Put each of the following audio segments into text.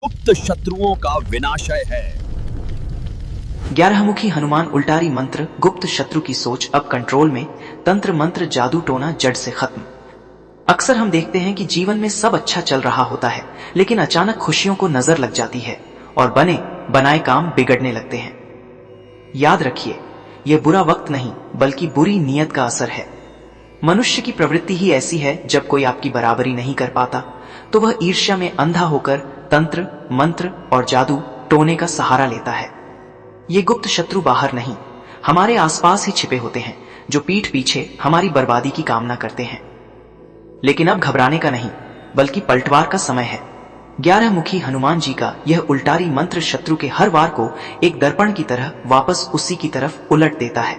गुप्त शत्रुओं का विनाशय है। 11 मुखी हनुमान उल्टारी मंत्र गुप्त शत्रु की सोच अब कंट्रोल में। तंत्र मंत्र जादू टोना जड़ से खत्म। अक्सर हम देखते हैं कि जीवन में सब अच्छा चल रहा होता है, लेकिन अचानक खुशियों को नजर लग जाती है और बने बनाए काम बिगड़ने लगते हैं। याद रखिए, यह बुरा वक्त नहीं बल्कि बुरी नीयत का असर है। मनुष्य की प्रवृत्ति ही ऐसी है, जब कोई आपकी बराबरी नहीं कर पाता तो वह ईर्ष्या में अंधा होकर तंत्र मंत्र और जादू टोने का सहारा लेता है। ये गुप्त शत्रु बाहर नहीं, हमारे आसपास ही छिपे होते हैं, जो पीठ पीछे हमारी बर्बादी की कामना करते हैं। लेकिन अब घबराने का नहीं बल्कि पलटवार का समय है। 11 मुखी हनुमान जी का यह उल्टारी मंत्र शत्रु के हर वार को एक दर्पण की तरह वापस उसी की तरफ उलट देता है।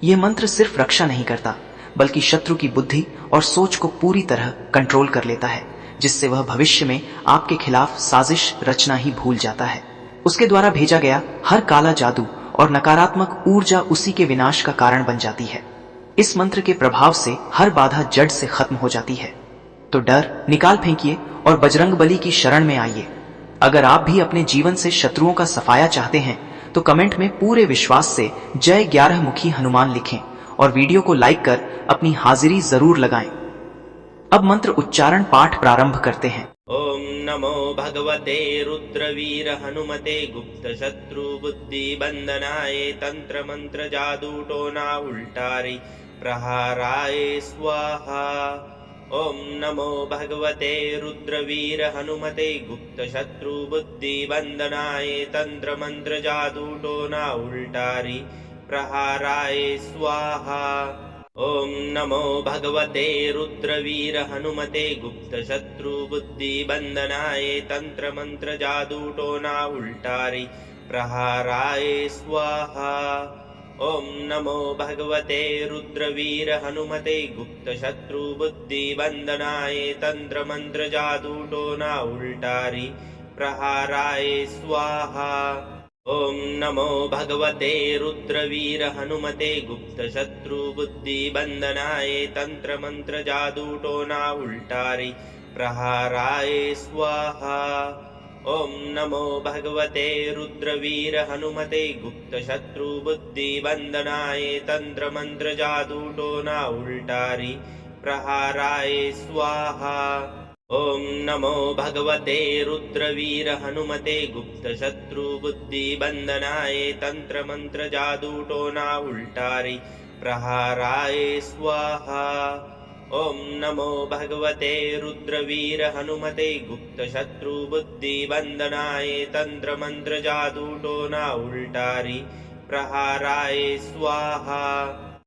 यह मंत्र सिर्फ रक्षा नहीं करता, बल्कि शत्रु की बुद्धि और सोच को पूरी तरह कंट्रोल कर लेता है, जिससे वह भविष्य में आपके खिलाफ साजिश रचना ही भूल जाता है। उसके द्वारा भेजा गया हर काला जादू और नकारात्मक ऊर्जा उसी के विनाश का कारण बन जाती है। इस मंत्र के प्रभाव से हर बाधा जड़ से खत्म हो जाती है। तो डर निकाल फेंकिए और बजरंगबली की शरण में आइए। अगर आप भी अपने जीवन से शत्रुओं का सफाया चाहते हैं तो कमेंट में पूरे विश्वास से जय 11 मुखी हनुमान लिखें और वीडियो को लाइक कर अपनी हाजिरी जरूर लगाएं। अब मंत्र उच्चारण पाठ प्रारंभ करते हैं। ओम नमो भगवते रुद्रवीर हनुमते गुप्त शत्रु बुद्धि बंदनाय तंत्र मंत्र जादू टोना उल्टारी प्रहाराय स्वाहा। ओम नमो भगवते रुद्रवीर हनुमते गुप्त शत्रु बुद्धि बंदनाय तंत्र मंत्र जादू टोना उल्टारी प्रहाराय स्वाहा। ओम नमो भगवते रुद्रवीर हनुमते गुप्त शत्रु बुद्धि बंदनाय तंत्र मंत्र जादू टोना उल्टारी प्रहाराय स्वाहा। ओम नमो भगवते रुद्रवीर हनुमते गुप्त शत्रु बुद्धि बंदनाय तंत्र मंत्र जादू टोना उल्टारी प्रहाराय स्वाहा। ओम नमो भगवते रुद्रवीर हनुमते गुप्त शत्रु बुद्धि बंदनाय तंत्र मंत्र जादू टोना उल्टारी प्रहाराय स्वाहा। ओम नमो भगवते रुद्रवीर हनुमते गुप्त शत्रु बुद्धि बंदनाय तंत्र मंत्र जादू टोना उल्टारी प्रहाराय स्वाहा। ओम नमो भगवते रुद्रवीर हनुमते गुप्त शत्रु बुद्धि बंदनाय तंत्र मंत्र जादू टोना उल्टारी प्रहाराय स्वाहा। ओम नमो भगवते रुद्रवीर हनुमते गुप्त शत्रु बुद्धि बंदनाय तंत्र मंत्र जादू टोना उल्टारी प्रहाराय स्वाहा।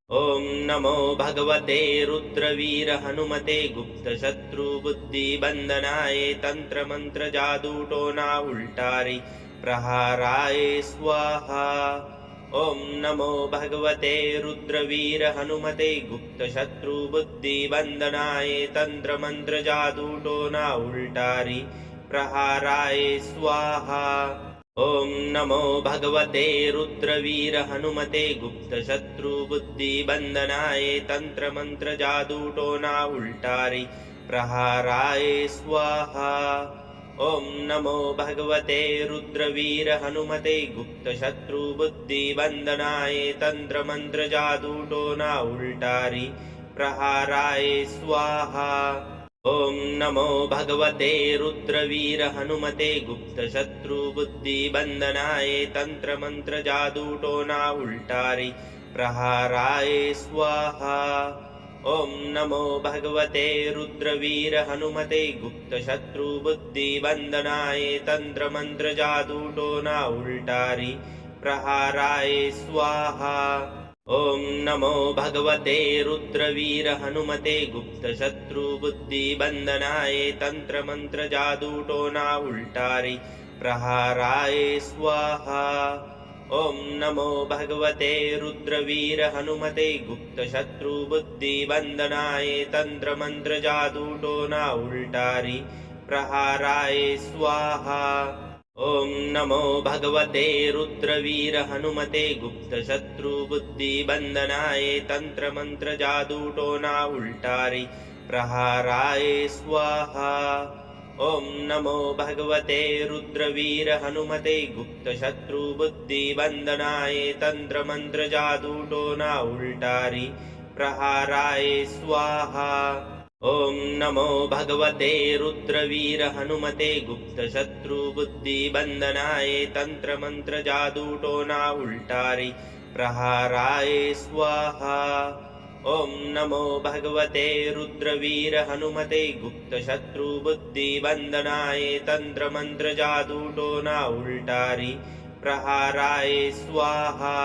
ओम नमो भगवते रुद्रवीर हनुमते गुप्त शत्रु बुद्धि बंदनाय तंत्र मंत्र जादू टोना उल्टारी प्रहाराय स्वाहा। ओम नमो भगवते रुद्रवीर हनुमते गुप्त शत्रु बुद्धि बंदनाय तंत्र मंत्र जादू टोना उल्टारी प्रहाराय स्वाहा। ओम नमो भगवते रुद्रवीर हनुमते गुप्त शत्रु बुद्धि बंदनाय तंत्र मंत्र जादू टोना उल्टारी प्रहाराय स्वाहा। ओम नमो भगवते रुद्रवीर हनुमते गुप्त शत्रु बुद्धि बंदनाय तंत्र मंत्र जादू टोना उल्टारी प्रहाराय स्वाहा। ओम नमो भगवते रुद्रवीर हनुमते गुप्त शत्रु बुद्धि बंदनाय तंत्र मंत्र जादू टोना उल्टारी प्रहाराय स्वाहा। ओम नमो भगवते रुद्रवीर हनुमते गुप्त शत्रु बुद्धि बंदनाय तंत्र मंत्र जादू टोना उल्टारी प्रहाराय स्वाहा। ओम नमो भगवते रुद्रवीर हनुमते गुप्त शत्रु बुद्धि बंदनाय तंत्र मंत्र जादू टोना उल्टारी प्रहाराय स्वाहा। ओम नमो भगवते रुद्रवीर हनुमते गुप्त शत्रु बुद्धि बंदनाय तंत्र मंत्र जादू टोना उल्टारी प्रहाराय स्वाहा। ओम नमो भगवते रुद्रवीर हनुमते गुप्त शत्रु बुद्धि बंदनाय तंत्र मंत्र जादू टोना उल्टारी प्रहाराय स्वाहा। ॐ नमो भगवते रुद्रवीर हनुमते गुप्तशत्रुबुद्धिबन्धनाय तन्त्रमन्त्रजादूटोना उल्टारि प्रहाराय स्वाहा। ॐ नमो भगवते रुद्रवीर हनुमते गुप्तशत्रुबुद्धिबन्धनाय तन्त्रमन्त्रजादूटोना उल्टारि प्रहाराय स्वाहा। ॐ नमो भगवते रुद्रवीर हनुमते गुप्तशत्रुबुद्धिबन्धनाय तन्त्रमन्त्रजादूटोना उल्टारि प्रहाराय स्वाहा।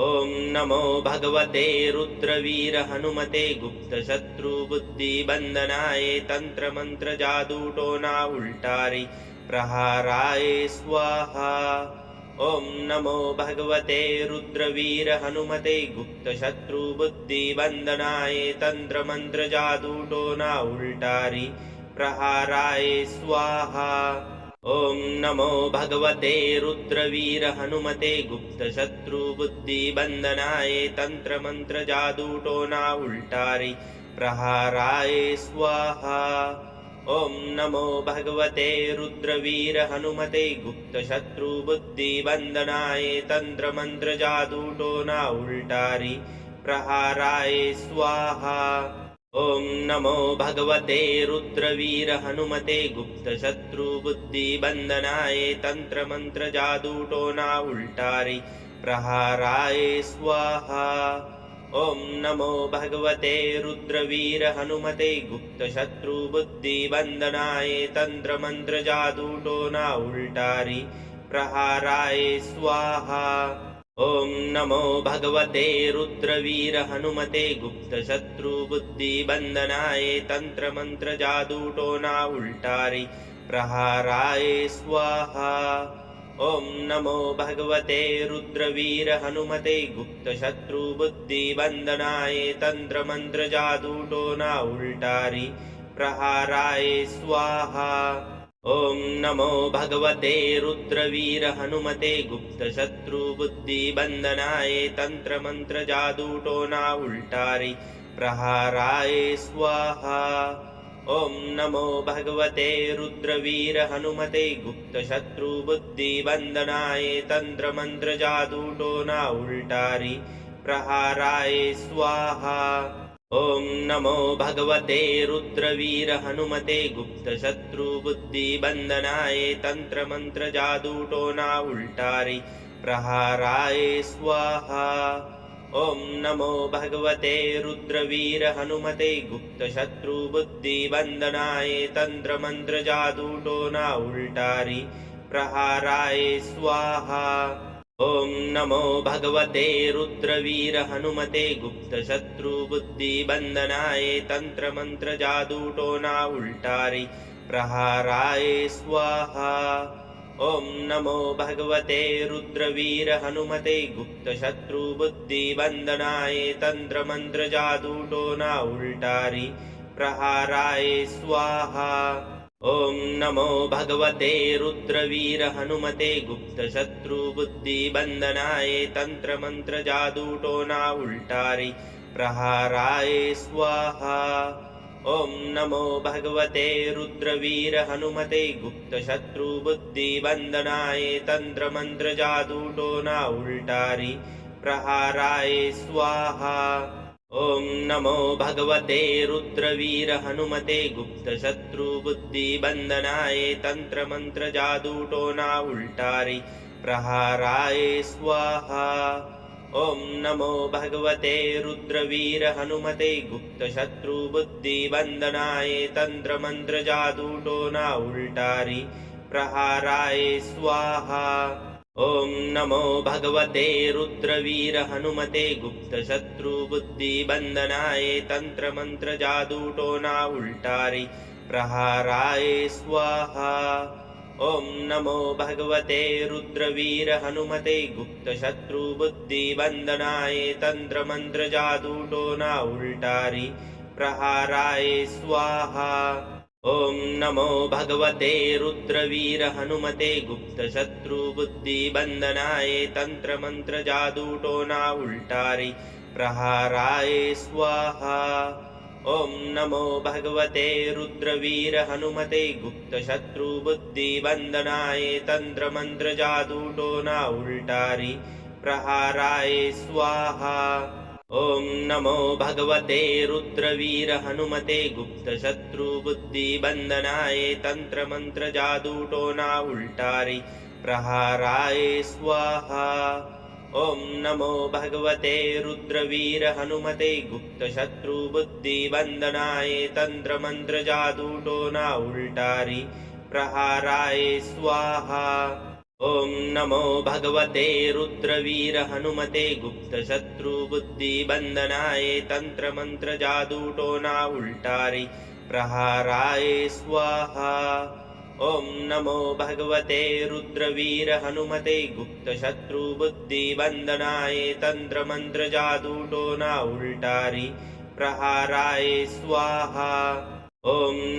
ॐ नमो भगवते रुद्रवीर हनुमते गुप्तशत्रुबुद्धिबन्धनाय तन्त्रमन्त्रजादूटोना उल्टारि प्रहाराय स्वाहा। ॐ नमो भगवते रुद्रवीर हनुमते गुप्तशत्रुबुद्धिबन्धनाय तन्त्रमन्त्रजादूटोना उल्टारि प्रहाराय स्वाहा। ॐ नमो भगवते रुद्रवीर हनुमते गुप्तशत्रुबुद्धिबन्धनाय तन्त्रमन्त्रजादूटोना उल्टारि प्रहाराय स्वाहा। ॐ नमो भगवते रुद्रवीर हनुमते गुप्तशत्रुबुद्धिबन्धनाय तन्त्रमन्त्रजादूटोना उल्टारि प्रहाराय स्वाहा। ॐ नमो भगवते रुद्रवीर हनुमते गुप्तशत्रुबुद्धिबन्धनाय तन्त्रमन्त्रजादूटोना उल्टारि प्रहाराय स्वाहा। ॐ नमो भगवते रुद्रवीर हनुमते गुप्तशत्रुबुद्धिबन्धनाय तन्त्रमन्त्रजादूटोना उल्टारि प्रहाराय स्वाहा। ॐ नमो भगवते रुद्रवीर हनुमते गुप्तशत्रुबुद्धिबन्धनाय तन्त्रमन्त्रजादूटोना उल्टारि प्रहाराय स्वाहा। ॐ नमो भगवते रुद्रवीर हनुमते गुप्तशत्रुबुद्धिबन्धनाय तन्त्रमन्त्रजादूटोना उल्टारि प्रहाराय स्वाहा। ॐ नमो भगवते रुद्रवीर हनुमते गुप्तशत्रुबुद्धिबन्धनाय तन्त्रमन्त्रजादूटोना उल्टारि प्रहाराय स्वाहा। ॐ नमो भगवते रुद्रवीर हनुमते गुप्तशत्रुबुद्धिबन्धनाय तन्त्रमन्त्रजादूटोना उल्टारि प्रहाराय स्वाहा। ॐ नमो भगवते रुद्रवीर हनुमते गुप्तशत्रुबुद्धिबन्धनाय तन्त्रमन्त्रजादूटोना उल्टारि प्रहाराय स्वाहा। ॐ नमो भगवते रुद्रवीर हनुमते गुप्तशत्रुबुद्धिबन्धनाय तन्त्रमन्त्रजादूटोना उल्टारि प्रहाराय स्वाहा। ॐ नमो भगवते रुद्रवीर हनुमते गुप्तशत्रुबुद्धिबन्धनाय तन्त्रमन्त्रजादूटोना उल्टारि प्रहाराय स्वाहा। ॐ नमो भगवते रुद्रवीर हनुमते गुप्तशत्रुबुद्धिबन्धनाय तन्त्रमन्त्रजादूटोना उल्टारि प्रहाराय स्वाहा। ॐ नमो भगवते रुद्रवीर हनुमते गुप्तशत्रुबुद्धिबन्धनाय तन्त्रमन्त्रजादूटोना उल्टारि प्रहाराय स्वाहा। ॐ नमो भगवते रुद्रवीर हनुमते गुप्तशत्रुबुद्धिबन्धनाय तन्त्रमन्त्रजादूटोना उल्टारि प्रहाराय स्वाहा। ॐ नमो भगवते रुद्रवीर हनुमते गुप्तशत्रुबुद्धिबन्धनाय तन्त्रमन्त्रजादूटोना उल्टारि प्रहाराय स्वाहा। ॐ नमो भगवते रुद्रवीर हनुमते गुप्तशत्रुबुद्धिबन्धनाय तन्त्रमन्त्रजादूटोना उल्टारि प्रहाराय स्वाहा। ॐ नमो भगवते रुद्रवीर हनुमते गुप्तशत्रुबुद्धिबन्धनाय तन्त्रमन्त्रजादूटोना उल्टारि प्रहाराय स्वाहा। ॐ नमो भगवते रुद्रवीर हनुमते गुप्तशत्रुबुद्धिबन्धनाय तन्त्रमन्त्रजादूटोना उल्टारि प्रहाराय स्वाहा। ॐ नमो भगवते रुद्रवीर हनुमते गुप्तशत्रुबुद्धिबन्धनाय तन्त्रमन्त्रजादूटोना उल्टारि प्रहाराय स्वाहा। ॐ नमो भगवते रुद्रवीर हनुमते गुप्तशत्रुबुद्धिबन्धनाय तन्त्रमन्त्रजादूटोना उल्टारि प्रहाराय स्वाहा। ॐ नमो भगवते रुद्रवीर हनुमते गुप्तशत्रुबुद्धिबन्धनाय तन्त्रमन्त्रजादूटोना उल्टारि प्रहाराय स्वाहा। ॐ नमो भगवते रुद्रवीर हनुमते गुप्तशत्रुबुद्धिबन्धनाय तन्त्रमन्त्रजादूटोना उल्टारि प्रहाराय स्वाहा। ॐ नमो भगवते रुद्रवीर हनुमते गुप्तशत्रुबुद्धिबन्धनाय तन्त्रमन्त्रजादूटोना उल्टारि प्रहाराय स्वाहा। ॐ नमो भगवते रुद्रवीर हनुमते गुप्तशत्रुबुद्धिबन्धनाय तन्त्रमन्त्रजादूटोना उल्टारि प्रहाराय स्वाहा। ॐ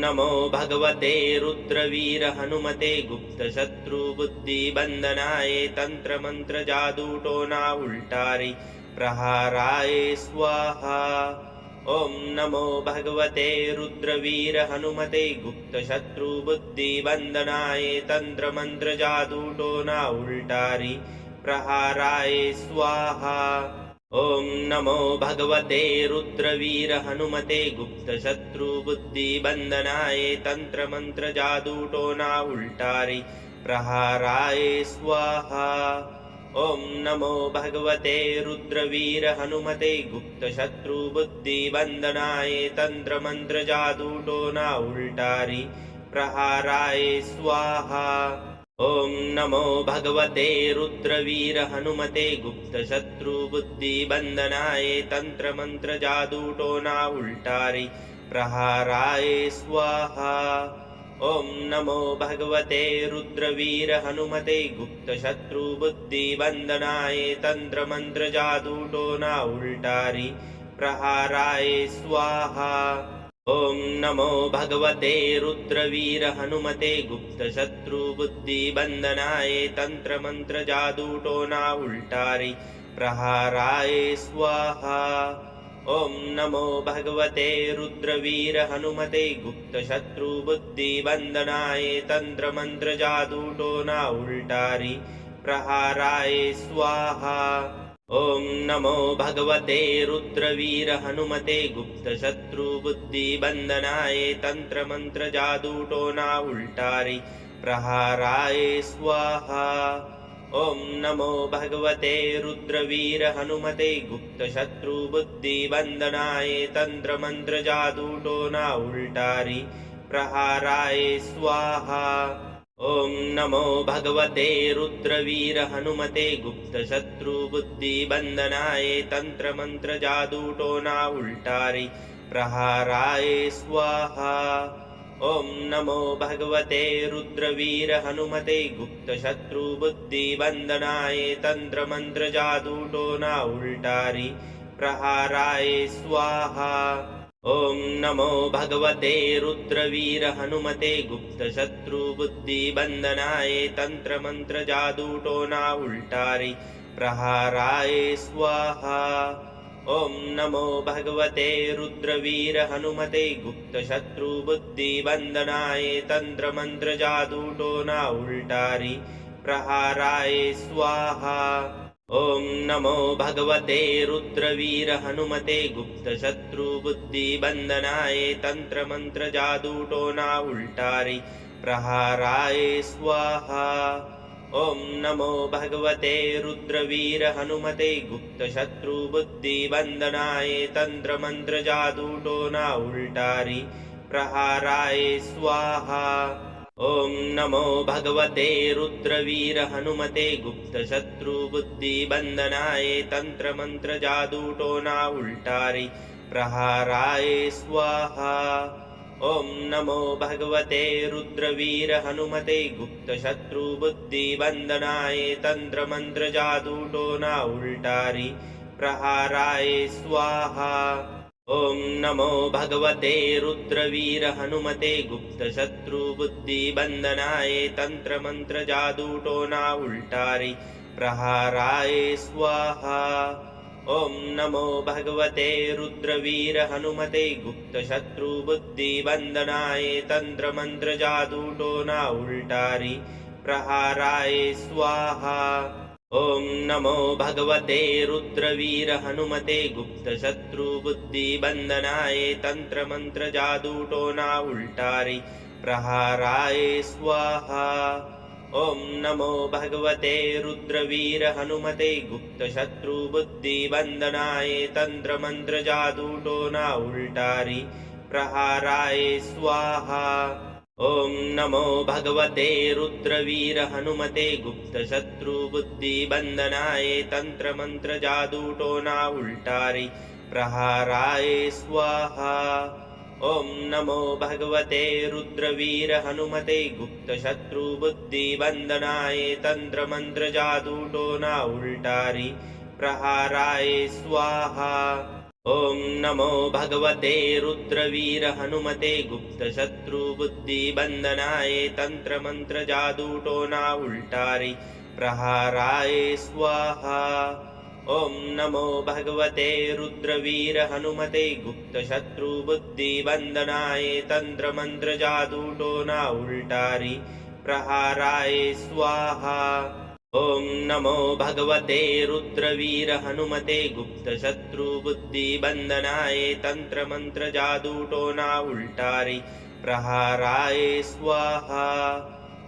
नमो भगवते रुद्रवीर हनुमते गुप्तशत्रुबुद्धिबन्धनाय तन्त्रमन्त्रजादूटोना उल्टारि प्रहाराय स्वाहा। ॐ नमो भगवते रुद्रवीर हनुमते गुप्तशत्रुबुद्धिबन्धनाय तन्त्रमन्त्रजादूटोना उल्टारि प्रहाराय स्वाहा। ॐ नमो भगवते रुद्रवीर हनुमते गुप्तशत्रुबुद्धिबन्धनाय तन्त्रमन्त्रजादूटोना उल्टारि प्रहाराय स्वाहा। ॐ नमो भगवते रुद्रवीर हनुमते गुप्तशत्रुबुद्धिबन्धनाय तन्त्रमन्त्रजादूटोना उल्टारि प्रहाराय स्वाहा। ॐ नमो भगवते रुद्रवीर हनुमते गुप्तशत्रुबुद्धिबन्धनाय तन्त्रमन्त्रजादूटोना उल्टारि प्रहाराय स्वाहा। ॐ नमो भगवते रुद्रवीर हनुमते गुप्तशत्रुबुद्धिबन्धनाय तन्त्रमन्त्रजादूटोना उल्टारि प्रहाराय स्वाहा। ॐ नमो भगवते रुद्रवीर हनुमते गुप्तशत्रुबुद्धिबन्धनाय तन्त्रमन्त्रजादूटोना उल्टारि प्रहाराय स्वाहा। ॐ नमो भगवते रुद्रवीर हनुमते गुप्तशत्रुबुद्धिबन्धनाय तन्त्रमन्त्रजादूटोना उल्टारि प्रहाराय स्वाहा। ॐ नमो भगवते रुद्रवीर हनुमते गुप्तशत्रुबुद्धिबन्धनाय तन्त्रमन्त्रजादूटोना उल्टारि प्रहाराय स्वाहा। ॐ नमो भगवते रुद्रवीर हनुमते गुप्तशत्रुबुद्धिबन्धनाय तन्त्रमन्त्रजादूटोना उल्टारि प्रहाराय स्वाहा। ॐ नमो भगवते रुद्रवीर हनुमते गुप्तशत्रुबुद्धिबन्धनाय तन्त्रमन्त्रजादूटोना उल्टारि प्रहाराय स्वाहा। ॐ नमो भगवते रुद्रवीर हनुमते गुप्तशत्रुबुद्धिबन्धनाय तन्त्रमन्त्रजादूटोना उल्टारि प्रहाराय स्वाहा। ॐ नमो भगवते रुद्रवीर हनुमते गुप्तशत्रुबुद्धिबन्धनाय तन्त्रमन्त्रजादूटोना उल्टारि प्रहाराय स्वाहा। ॐ नमो भगवते रुद्रवीर हनुमते गुप्तशत्रुबुद्धिबन्धनाय तन्त्रमन्त्रजादूटोना उल्टारि प्रहाराय स्वाहा। ॐ नमो भगवते रुद्रवीर हनुमते गुप्तशत्रुबुद्धिबन्धनाय तन्त्रमन्त्रजादूटोना उल्टारि प्रहाराय स्वाहा। ॐ नमो भगवते रुद्रवीर हनुमते गुप्तशत्रुबुद्धिबन्धनाय तन्त्रमन्त्रजादूटोना उल्टारि प्रहाराय स्वाहा। ॐ नमो भगवते रुद्रवीर हनुमते गुप्तशत्रुबुद्धिबन्धनाय तन्त्रमन्त्रजादूटोना उल्टारि प्रहाराय स्वाहा। ॐ नमो भगवते रुद्रवीर हनुमते गुप्तशत्रुबुद्धिबन्धनाय तन्त्रमन्त्रजादूटोना उल्टारि प्रहाराय स्वाहा। ॐ नमो भगवते रुद्रवीर हनुमते गुप्तशत्रुबुद्धिबन्धनाय तन्त्रमन्त्रजादूटोना उल्टारि प्रहाराय स्वाहा। ॐ नमो भगवते रुद्रवीर हनुमते गुप्तशत्रुबुद्धिबन्धनाय तन्त्रमन्त्रजादूटोना उल्टारि प्रहाराय स्वाहा। ॐ नमो भगवते रुद्रवीर हनुमते गुप्तशत्रुबुद्धिबन्धनाय तन्त्रमन्त्रजादूटोना उल्टारि प्रहाराय स्वाहा। ॐ नमो भगवते रुद्रवीर हनुमते गुप्तशत्रुबुद्धिबन्धनाय तन्त्रमन्त्रजादूटोना उल्टारि प्रहाराय स्वाहा। ॐ नमो भगवते रुद्रवीर हनुमते गुप्तशत्रुबुद्धिबन्धनाय तन्त्रमन्त्रजादूटोना उल्टारि प्रहाराय स्वाहा। ॐ नमो भगवते रुद्रवीर हनुमते गुप्तशत्रुबुद्धिबन्धनाय तन्त्रमन्त्रजादूटोना उल्टारि प्रहाराय स्वाहा। ॐ नमो भगवते रुद्रवीर हनुमते गुप्तशत्रुबुद्धिबन्धनाय तन्त्रमन्त्रजादूटोना उल्टारि प्रहाराय स्वाहा। ॐ नमो भगवते रुद्रवीर हनुमते गुप्तशत्रुबुद्धिबन्धनाय तन्त्रमन्त्रजादूटोना उल्टारि प्रहाराय स्वाहा। ॐ नमो भगवते रुद्रवीर हनुमते गुप्तशत्रुबुद्धिबन्धनाय तन्त्रमन्त्रजादूटोना उल्टारि प्रहाराय स्वाहा।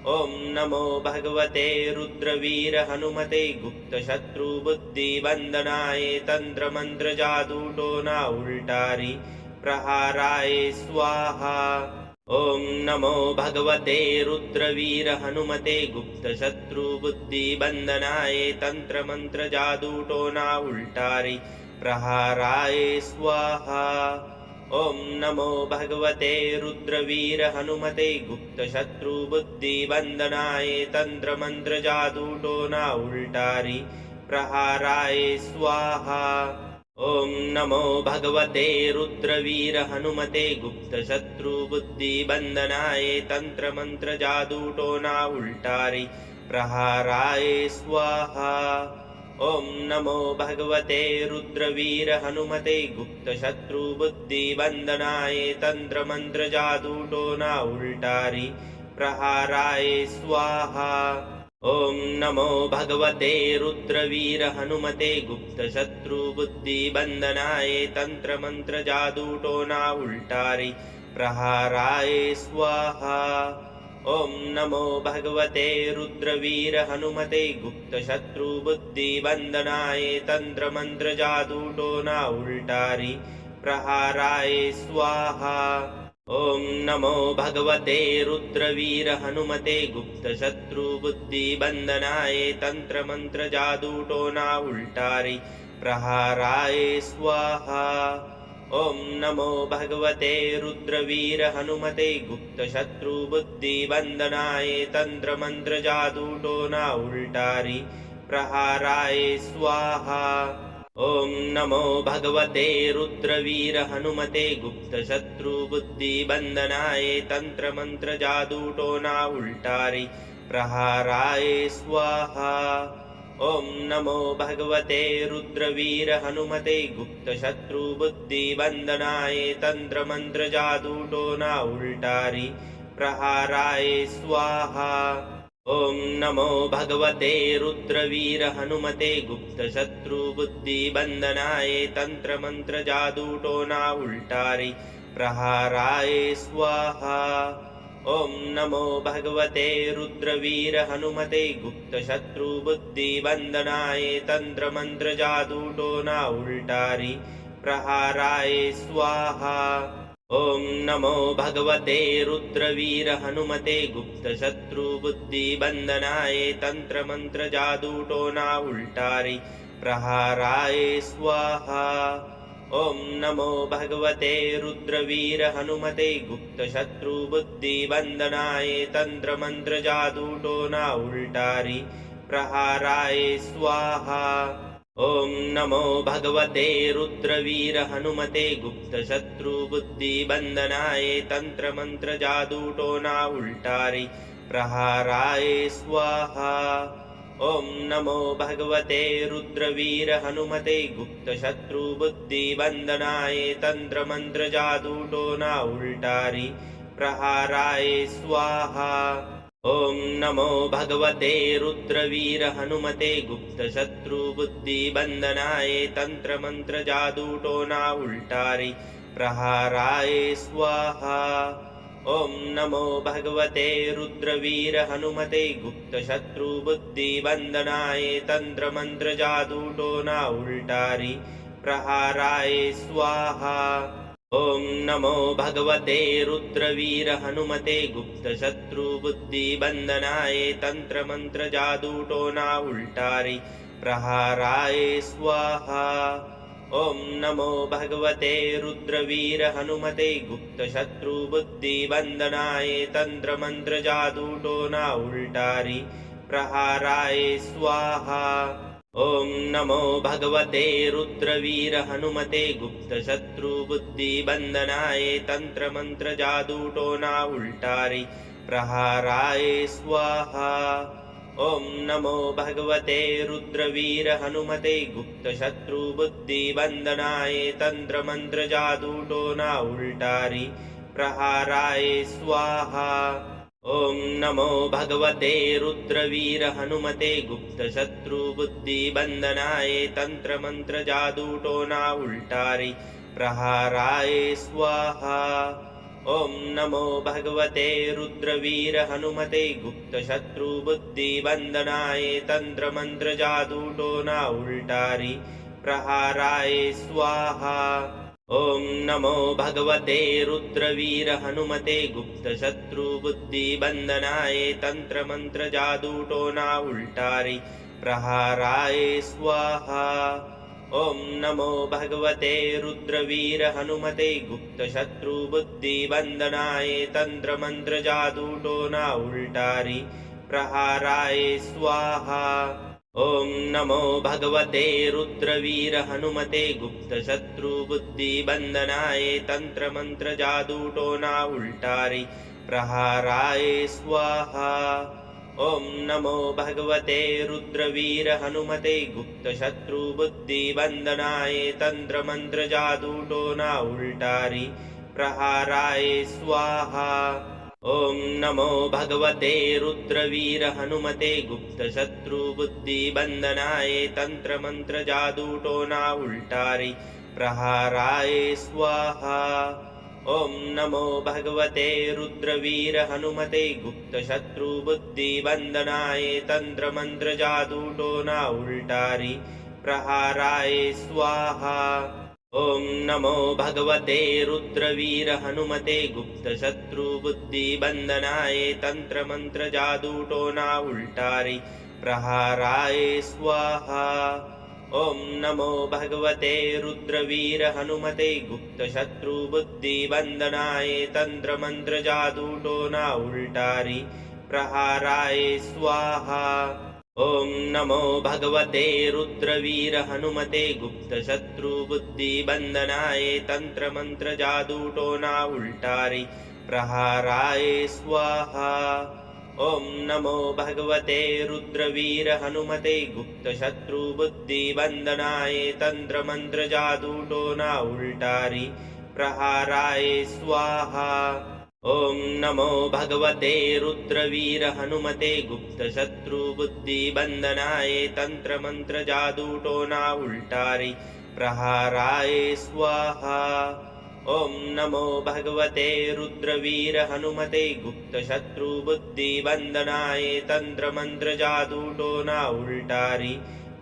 ॐ नमो भगवते रुद्रवीर हनुमते गुप्तशत्रुबुद्धिबन्धनाय तन्त्रमन्त्रजादूटोना उल्टारि प्रहाराय स्वाहा। ॐ नमो भगवते रुद्रवीर हनुमते गुप्तशत्रुबुद्धिबन्धनाय तन्त्रमन्त्रजादूटोना उल्टारि प्रहाराय स्वाहा। ॐ नमो भगवते रुद्रवीर हनुमते गुप्तशत्रुबुद्धिबन्धनाय तन्त्रमन्त्रजादूटोना उल्टारि प्रहाराय स्वाहा। ॐ नमो भगवते रुद्रवीर हनुमते गुप्तशत्रुबुद्धिबन्धनाय तन्त्रमन्त्रजादूटोना उल्टारि प्रहाराय स्वाहा। ॐ नमो भगवते रुद्रवीर हनुमते गुप्तशत्रुबुद्धिबन्धनाय तन्त्रमन्त्रजादूटोना उल्टारि प्रहाराय स्वाहा। ॐ नमो भगवते रुद्रवीर हनुमते गुप्तशत्रुबुद्धिबन्धनाय तन्त्रमन्त्रजादूटोना उल्टारि प्रहाराय स्वाहा। ॐ नमो भगवते रुद्रवीर हनुमते गुप्तशत्रुबुद्धिबन्धनाय तन्त्रमन्त्रजादूटोना उल्टारि प्रहाराय स्वाहा। ॐ नमो भगवते रुद्रवीर हनुमते गुप्तशत्रुबुद्धिबन्धनाय तन्त्रमन्त्रजादूटोना उल्टारि प्रहाराय स्वाहा। ॐ नमो भगवते रुद्रवीर हनुमते गुप्तशत्रुबुद्धिबन्धनाय तन्त्रमन्त्रजादूटोना उल्टारि प्रहाराय स्वाहा। ॐ नमो भगवते रुद्रवीर हनुमते गुप्तशत्रुबुद्धिबन्धनाय तन्त्रमन्त्रजादूटोना उल्टारि प्रहाराय स्वाहा। ॐ नमो भगवते रुद्रवीर हनुमते गुप्तशत्रुबुद्धिबन्धनाय तन्त्रमन्त्रजादूटोना उल्टारि प्रहाराय स्वाहा। ॐ नमो भगवते रुद्रवीर हनुमते गुप्तशत्रुबुद्धिबन्धनाय तन्त्रमन्त्रजादूटोना उल्टारि प्रहाराय स्वाहा। ॐ नमो भगवते रुद्रवीर हनुमते गुप्तशत्रुबुद्धिबन्धनाय तन्त्रमन्त्रजादूटोना उल्टारि प्रहाराय स्वाहा। ॐ नमो भगवते रुद्रवीर हनुमते गुप्तशत्रुबुद्धिबन्धनाय तन्त्रमन्त्रजादूटोना उल्टारि प्रहाराय स्वाहा। ॐ नमो भगवते रुद्रवीर हनुमते गुप्तशत्रुबुद्धिबन्धनाय तन्त्रमन्त्रजादूटोना उल्टारि प्रहाराय स्वाहा। ॐ नमो भगवते रुद्रवीर हनुमते गुप्तशत्रुबुद्धिबन्धनाय तन्त्रमन्त्रजादूटोना उल्टारि प्रहाराय स्वाहा। ॐ नमो भगवते रुद्रवीर हनुमते गुप्तशत्रुबुद्धिबन्धनाय तन्त्रमन्त्रजादूटोना उल्टारि प्रहाराय स्वाहा। ॐ नमो भगवते रुद्रवीर हनुमते गुप्तशत्रुबुद्धिबन्धनाय तन्त्रमन्त्रजादूटोना उल्टारि प्रहाराय स्वाहा। ॐ नमो भगवते रुद्रवीर हनुमते गुप्तशत्रुबुद्धिबन्धनाय तन्त्रमन्त्रजादूटोना उल्टारि प्रहाराय स्वाहा। ॐ नमो भगवते रुद्रवीर हनुमते गुप्तशत्रुबुद्धिबन्धनाय तन्त्रमन्त्रजादूटोना उल्टारि प्रहाराय स्वाहा। ॐ नमो भगवते रुद्रवीर हनुमते गुप्तशत्रुबुद्धिबन्धनाय तन्त्रमन्त्रजादूटोना उल्टारि प्रहाराय स्वाहा। ॐ नमो भगवते रुद्रवीर हनुमते गुप्तशत्रुबुद्धिबन्धनाय तन्त्रमन्त्रजादूटोना उल्टारि प्रहाराय स्वाहा। ॐ नमो भगवते रुद्रवीर हनुमते गुप्तशत्रुबुद्धिबन्धनाय तन्त्रमन्त्रजादूटोना उल्टारि प्रहाराय स्वाहा। ॐ नमो भगवते रुद्रवीर हनुमते गुप्तशत्रुबुद्धिबन्धनाय तन्त्रमन्त्रजादूटोना उल्टारि प्रहाराय स्वाहा। ॐ नमो भगवते रुद्रवीर हनुमते गुप्तशत्रुबुद्धिबन्धनाय तन्त्रमन्त्रजादूटोना उल्टारि प्रहाराय स्वाहा। ॐ नमो भगवते रुद्रवीर हनुमते गुप्तशत्रुबुद्धिबन्धनाय तन्त्रमन्त्रजादूटोना उल्टारि प्रहाराय स्वाहा। ॐ नमो भगवते रुद्रवीर हनुमते गुप्तशत्रुबुद्धिबन्धनाय तन्त्रमन्त्रजादूटोना उल्टारि प्रहाराय स्वाहा। ॐ नमो भगवते रुद्रवीर हनुमते गुप्तशत्रुबुद्धिबन्धनाय तन्त्रमन्त्रजादूटोना उल्टारि प्रहाराय स्वाहा। ॐ नमो भगवते रुद्रवीर हनुमते गुप्तशत्रुबुद्धिबन्धनाय तन्त्रमन्त्रजादूटोना उल्टारि प्रहाराय स्वाहा। ॐ नमो भगवते रुद्रवीर हनुमते गुप्तशत्रुबुद्धिबन्धनाय तन्त्रमन्त्रजादूटोना उल्टारि प्रहाराय स्वाहा। ॐ नमो भगवते रुद्रवीर हनुमते गुप्तशत्रुबुद्धिबन्धनाय तन्त्रमन्त्रजादूटोना उल्टारि प्रहाराय स्वाहा। ॐ नमो भगवते रुद्रवीर हनुमते गुप्तशत्रुबुद्धिबन्धनाय तन्त्रमन्त्रजादूटोना उल्टारि प्रहाराय स्वाहा। ॐ नमो भगवते रुद्रवीर हनुमते गुप्तशत्रुबुद्धिबन्धनाय तन्त्रमन्त्रजादूटोना उल्टारि प्रहाराय स्वाहा। ॐ नमो भगवते रुद्रवीर हनुमते गुप्तशत्रुबुद्धिबन्धनाय तन्त्रमन्त्रजादूटोना उल्टारि प्रहाराय स्वाहा। ॐ नमो भगवते रुद्रवीर हनुमते गुप्तशत्रुबुद्धिबन्धनाय तन्त्रमन्त्रजादूटोना उल्टारि प्रहाराय स्वाहा। ॐ नमो भगवते रुद्रवीर हनुमते गुप्तशत्रुबुद्धिबन्धनाय तन्त्रमन्त्रजादूटोना उल्टारि प्रहाराय स्वाहा। ॐ नमो भगवते रुद्रवीर हनुमते गुप्तशत्रुबुद्धिबन्धनाय तन्त्रमन्त्रजादूटोना उल्टारि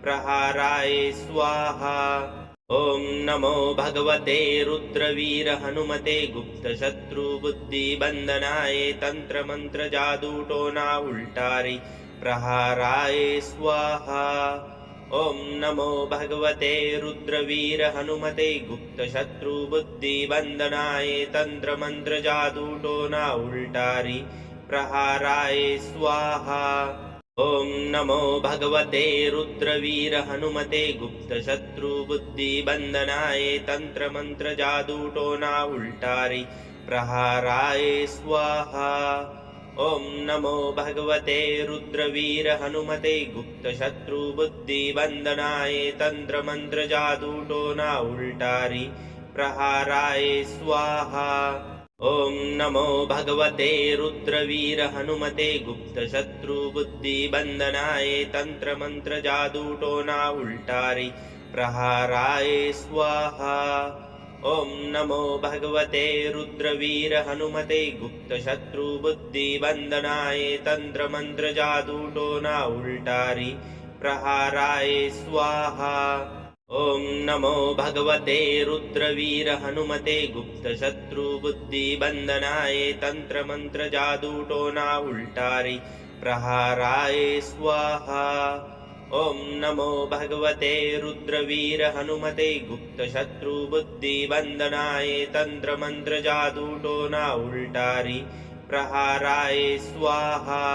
प्रहाराय स्वाहा। ॐ नमो भगवते रुद्रवीर हनुमते गुप्तशत्रुबुद्धिबन्धनाय तन्त्रमन्त्रजादूटोना उल्टारि प्रहाराय स्वाहा। ॐ नमो भगवते रुद्रवीर हनुमते गुप्तशत्रुबुद्धिबन्धनाय तन्त्रमन्त्रजादूटोना उल्टारि प्रहाराय स्वाहा। ॐ नमो भगवते रुद्रवीर हनुमते गुप्तशत्रुबुद्धिबन्धनाय तन्त्रमन्त्रजादूटोना उल्टारि प्रहाराय स्वाहा। ॐ नमो भगवते रुद्रवीर हनुमते गुप्तशत्रुबुद्धिबन्धनाय तन्त्रमन्त्रजादूटोना उल्टारि प्रहाराय स्वाहा। ॐ नमो भगवते रुद्रवीर हनुमते गुप्तशत्रुबुद्धिबन्धनाय तन्त्रमन्त्रजादूटोना उल्टारि प्रहाराय स्वाहा। ॐ नमो भगवते रुद्रवीर हनुमते गुप्तशत्रुबुद्धिबन्धनाय तन्त्रमन्त्रजादूटोना उल्टारि प्रहाराय स्वाहा। ॐ नमो भगवते रुद्रवीर हनुमते गुप्तशत्रुबुद्धिबन्धनाय तन्त्रमन्त्रजादूटोना उल्टारि प्रहाराय स्वाहा। ॐ नमो भगवते रुद्रवीर हनुमते गुप्तशत्रुबुद्धिबन्धनाय तन्त्रमन्त्रजादूटोना उल्टारि प्रहाराय स्वाहा।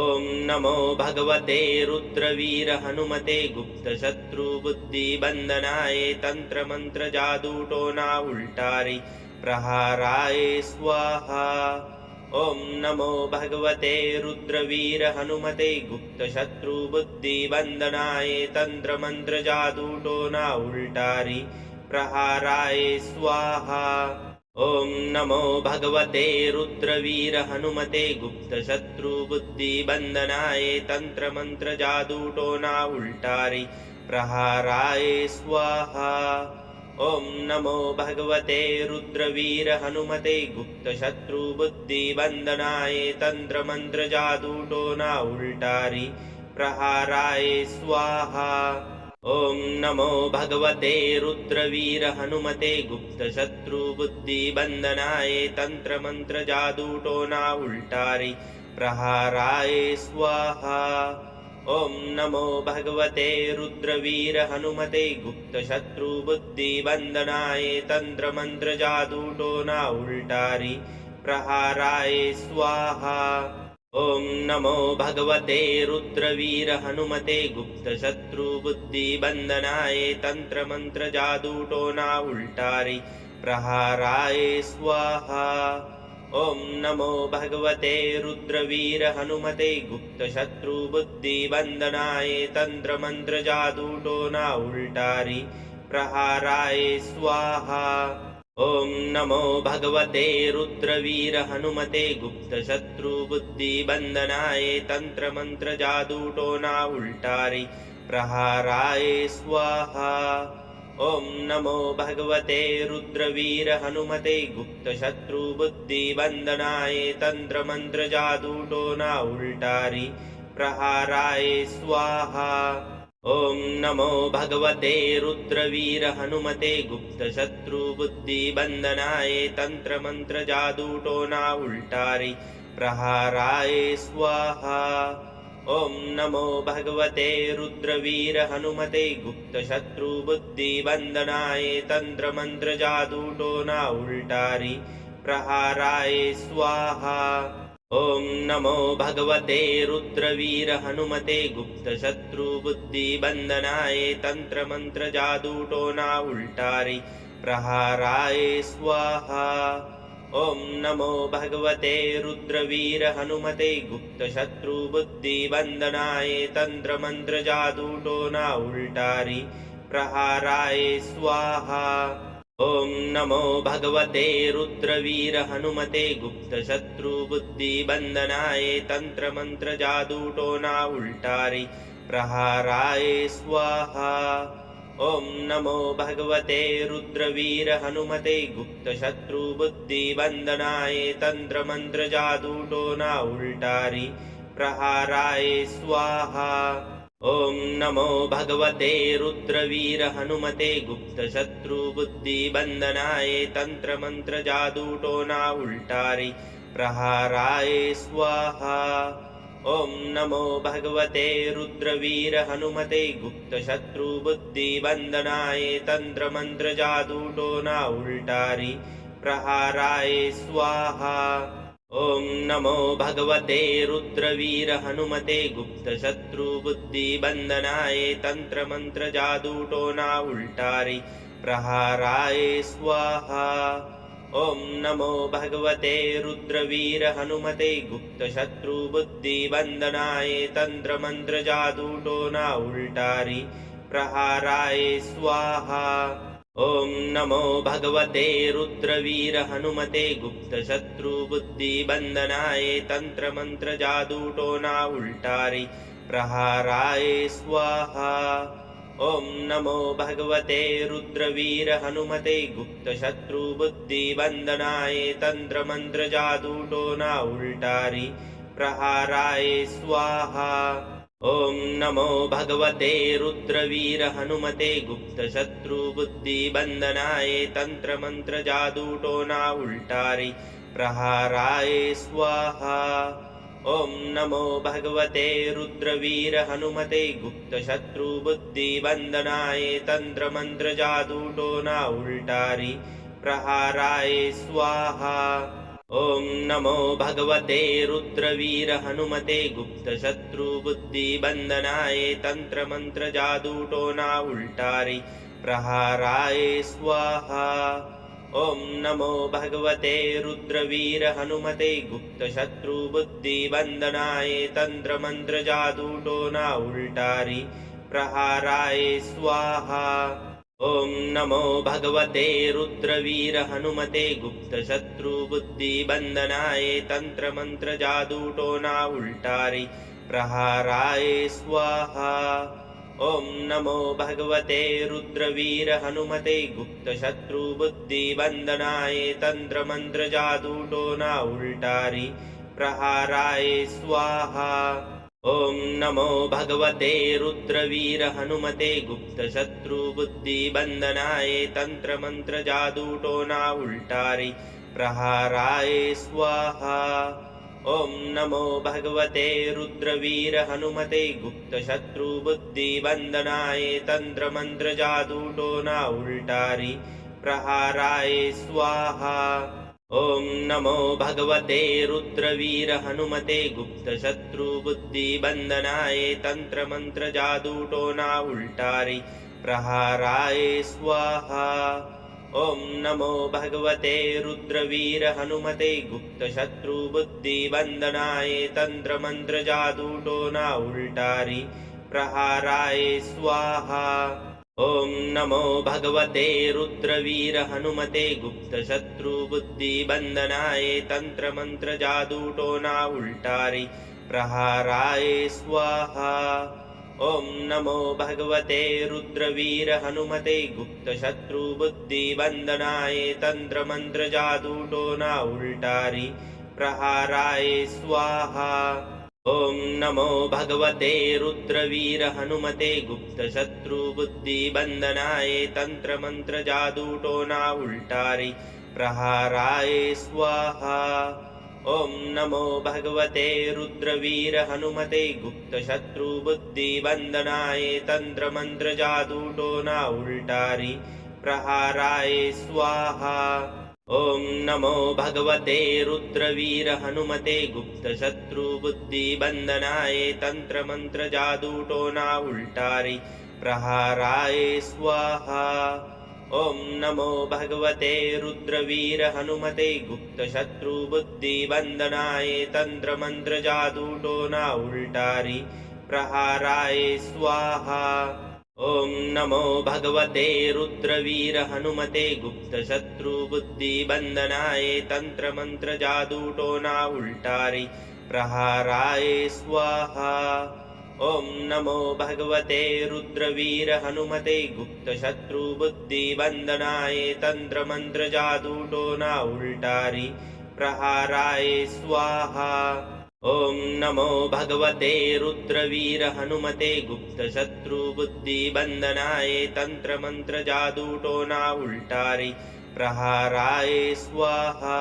ॐ नमो भगवते रुद्रवीर हनुमते गुप्तशत्रुबुद्धिबन्धनाय तन्त्रमन्त्रजादूटोना उल्टारि प्रहाराय स्वाहा। ॐ नमो भगवते रुद्रवीर हनुमते गुप्तशत्रुबुद्धिबन्धनाय तन्त्रमन्त्रजादूटोना उल्टारि प्रहाराय स्वाहा। ॐ नमो भगवते रुद्रवीर हनुमते गुप्तशत्रुबुद्धिबन्धनाय तन्त्रमन्त्रजादूटोना उल्टारि प्रहाराय स्वाहा। ॐ नमो भगवते रुद्रवीर हनुमते गुप्तशत्रुबुद्धिबन्धनाय तन्त्रमन्त्रजादूटोना उल्टारि प्रहाराय स्वाहा। ॐ नमो भगवते रुद्रवीर हनुमते गुप्तशत्रुबुद्धिबन्धनाय तन्त्रमन्त्रजादूटोना उल्टारि प्रहाराय स्वाहा। ॐ नमो भगवते रुद्रवीर हनुमते गुप्तशत्रुबुद्धिबन्धनाय तन्त्रमन्त्रजादूटोना उल्टारि प्रहाराय स्वाहा। ॐ नमो भगवते रुद्रवीर हनुमते गुप्तशत्रुबुद्धिबन्धनाय तन्त्रमन्त्रजादूटोना उल्टारि प्रहाराय स्वाहा। ॐ नमो भगवते रुद्रवीर हनुमते गुप्तशत्रुबुद्धिबन्धनाय तन्त्रमन्त्रजादूटोना उल्टारि प्रहाराय स्वाहा। ॐ नमो भगवते रुद्रवीर हनुमते गुप्तशत्रुबुद्धिबन्धनाय तन्त्रमन्त्रजादूटोना उल्टारि प्रहाराय स्वाहा। ॐ नमो भगवते रुद्रवीर हनुमते गुप्तशत्रुबुद्धिबन्धनाय तन्त्रमन्त्रजादूटोना उल्टारि प्रहाराय स्वाहा। ॐ नमो भगवते रुद्रवीर हनुमते गुप्तशत्रुबुद्धिबन्धनाय तन्त्रमन्त्रजादूटोना उल्टारि प्रहाराय स्वाहा। ॐ नमो भगवते रुद्रवीर हनुमते गुप्तशत्रुबुद्धिबन्धनाय तन्त्रमन्त्रजादूटोना उल्टारि प्रहाराय स्वाहा। ॐ नमो भगवते रुद्रवीर हनुमते गुप्तशत्रुबुद्धिबन्धनाय तन्त्रमन्त्रजादूटोना उल्टारि प्रहाराय स्वाहा। ॐ नमो भगवते रुद्रवीर हनुमते गुप्तशत्रुबुद्धिबन्धनाय तन्त्रमन्त्रजादूटोना उल्टारि प्रहाराय स्वाहा। ॐ नमो भगवते रुद्रवीर हनुमते गुप्तशत्रुबुद्धिबन्धनाय तन्त्रमन्त्रजादूटोना उल्टारि प्रहाराय स्वाहा। ॐ नमो भगवते रुद्रवीर हनुमते गुप्तशत्रुबुद्धिबन्धनाय तन्त्रमन्त्रजादूटोना उल्टारि प्रहाराय स्वाहा। ॐ नमो भगवते रुद्रवीर हनुमते गुप्तशत्रुबुद्धिबन्धनाय तन्त्रमन्त्रजादूटोना उल्टारि प्रहाराय स्वाहा। ॐ नमो भगवते रुद्रवीर हनुमते गुप्तशत्रुबुद्धिबन्धनाय तन्त्रमन्त्रजादूटोना उल्टारि प्रहाराय स्वाहा। ॐ नमो भगवते रुद्रवीर हनुमते गुप्तशत्रुबुद्धिबन्धनाय तन्त्रमन्त्रजादूटोना उल्टारि प्रहाराय स्वाहा। ॐ नमो भगवते रुद्रवीर हनुमते गुप्तशत्रुबुद्धिबन्धनाय तन्त्रमन्त्रजादूटोना उल्टारि प्रहाराय स्वाहा। ॐ नमो भगवते रुद्रवीर हनुमते गुप्तशत्रुबुद्धिबन्धनाय तन्त्रमन्त्रजादूटोना उल्टारि प्रहाराय स्वाहा। ॐ नमो भगवते रुद्रवीर हनुमते गुप्तशत्रुबुद्धिबन्धनाय तन्त्रमन्त्रजादूटोना उल्टारि प्रहाराय स्वाहा। ॐ नमो भगवते रुद्रवीर हनुमते गुप्तशत्रुबुद्धिबन्धनाय तन्त्रमन्त्रजादूटोना उल्टारि प्रहाराय स्वाहा। ॐ नमो भगवते रुद्रवीर हनुमते गुप्तशत्रुबुद्धिबन्धनाय तन्त्रमन्त्रजादूटोना उल्टारि प्रहाराय स्वाहा। ॐ नमो भगवते रुद्रवीर हनुमते गुप्तशत्रुबुद्धिबन्धनाय तन्त्रमन्त्रजादूटोना उल्टारि प्रहाराय स्वाहा। ॐ नमो भगवते रुद्रवीर हनुमते गुप्तशत्रुबुद्धिबन्धनाय तन्त्रमन्त्रजादूटोना उल्टारि प्रहाराय स्वाहा। ॐ नमो भगवते रुद्रवीर हनुमते गुप्तशत्रुबुद्धिबन्धनाय तन्त्रमन्त्रजादूटोना उल्टारि प्रहाराय स्वाहा। ॐ नमो भगवते रुद्रवीर हनुमते गुप्तशत्रुबुद्धिबन्धनाय तन्त्रमन्त्रजादूटोना उल्टारि प्रहाराय स्वाहा। ॐ नमो भगवते रुद्रवीर हनुमते गुप्तशत्रुबुद्धिबन्धनाय तन्त्रमन्त्रजादूटोना उल्टारि प्रहाराय स्वाहा। ॐ नमो भगवते रुद्रवीर हनुमते गुप्तशत्रुबुद्धिबन्धनाय तन्त्रमन्त्रजादूटोना उल्टारि प्रहाराय स्वाहा। ॐ नमो भगवते रुद्रवीर हनुमते गुप्तशत्रुबुद्धिबन्धनाय तन्त्रमन्त्रजादूटोना उल्टारि प्रहाराय स्वाहा। ॐ नमो भगवते रुद्रवीर हनुमते गुप्तशत्रुबुद्धिबन्धनाय तन्त्रमन्त्रजादूटोना उल्टारि प्रहाराय स्वाहा। ॐ नमो भगवते रुद्रवीर हनुमते गुप्तशत्रुबुद्धिबन्धनाय तन्त्रमन्त्रजादूटोना उल्टारि प्रहाराय स्वाहा। ॐ नमो भगवते रुद्रवीर हनुमते गुप्तशत्रुबुद्धिबन्धनाय तन्त्रमन्त्रजादूटोना उल्टारि प्रहाराय स्वाहा। ॐ नमो भगवते रुद्रवीर हनुमते गुप्तशत्रुबुद्धिबन्धनाय तन्त्रमन्त्रजादूटोना उल्टारि प्रहाराय स्वाहा। ॐ नमो भगवते रुद्रवीर हनुमते गुप्तशत्रुबुद्धिबन्धनाय तन्त्रमन्त्रजादूटोना उल्टारि प्रहाराय स्वाहा। ॐ नमो भगवते रुद्रवीर हनुमते गुप्तशत्रुबुद्धिबन्धनाय तन्त्रमन्त्रजादूटोना उल्टारि प्रहाराय स्वाहा। ॐ नमो भगवते रुद्रवीर हनुमते गुप्तशत्रुबुद्धिबन्धनाय तन्त्रमन्त्रजादूटोना उल्टारि प्रहाराय स्वाहा। ॐ नमो भगवते रुद्रवीर हनुमते गुप्तशत्रुबुद्धिबन्धनाय तन्त्रमन्त्रजादूटोना उल्टारि प्रहाराय स्वाहा। ॐ नमो भगवते रुद्रवीर हनुमते गुप्तशत्रुबुद्धिबन्धनाय तन्त्रमन्त्रजादूटोना उल्टारि प्रहाराय स्वाहा। ॐ नमो भगवते रुद्रवीर हनुमते गुप्तशत्रुबुद्धिबन्धनाय तन्त्रमन्त्रजादूटोना उल्टारि प्रहाराय स्वाहा।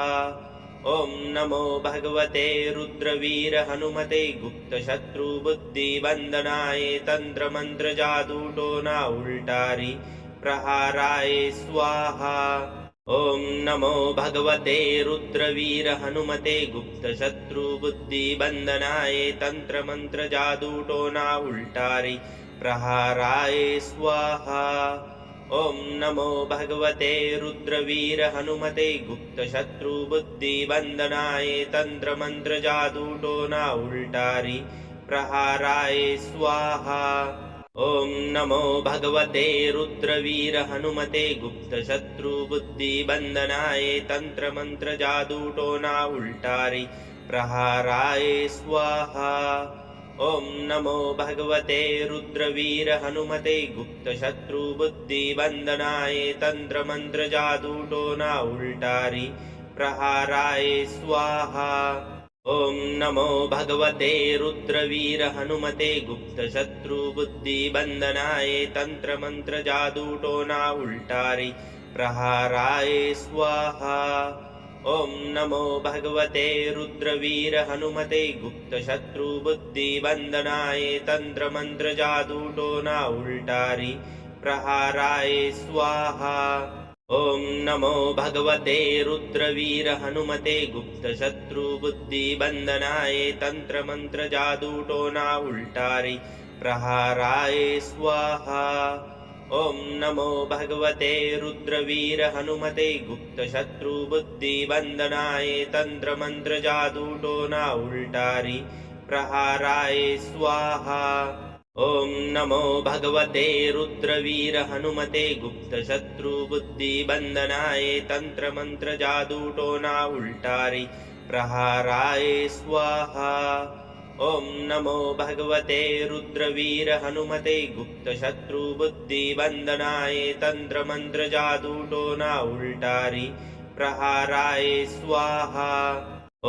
ॐ नमो भगवते रुद्रवीर हनुमते गुप्तशत्रुबुद्धिबन्धनाय तन्त्रमन्त्रजादूटोना उल्टारि प्रहाराय स्वाहा। ॐ नमो भगवते रुद्रवीर हनुमते गुप्तशत्रुबुद्धिबन्धनाय तन्त्रमन्त्रजादूटोना उल्टारि प्रहाराय स्वाहा। ॐ नमो भगवते रुद्रवीर हनुमते गुप्तशत्रुबुद्धिबन्धनाय तन्त्रमन्त्रजादूटोना उल्टारि प्रहाराय स्वाहा। ॐ नमो भगवते रुद्रवीर हनुमते गुप्तशत्रुबुद्धिबन्धनाय तन्त्रमन्त्रजादूटोना उल्टारि प्रहाराय स्वाहा। ॐ नमो भगवते रुद्रवीर हनुमते गुप्तशत्रुबुद्धिबन्धनाय तन्त्रमन्त्रजादूटोना उल्टारि प्रहाराय स्वाहा। ॐ नमो भगवते रुद्रवीर हनुमते गुप्तशत्रुबुद्धिबन्धनाय तन्त्रमन्त्रजादूटोना उल्टारि प्रहाराय स्वाहा। ॐ नमो भगवते रुद्रवीर हनुमते गुप्तशत्रुबुद्धिबन्धनाय तन्त्रमन्त्रजादूटोना उल्टारि प्रहाराय स्वाहा। ॐ नमो भगवते रुद्रवीर हनुमते गुप्तशत्रुबुद्धिबन्धनाय तन्त्रमन्त्रजादूटोना उल्टारि प्रहाराय स्वाहा। ॐ नमो भगवते रुद्रवीर हनुमते गुप्तशत्रुबुद्धिबन्धनाय तन्त्रमन्त्रजादूटोना उल्टारि प्रहाराय स्वाहा। ॐ नमो भगवते रुद्रवीर हनुमते गुप्तशत्रुबुद्धिबन्धनाय तन्त्रमन्त्रजादूटोना उल्टारि प्रहाराय स्वाहा। ॐ नमो भगवते रुद्रवीर हनुमते गुप्तशत्रुबुद्धिबन्धनाय तन्त्रमन्त्रजादूटोना उल्टारि प्रहाराय स्वाहा। ॐ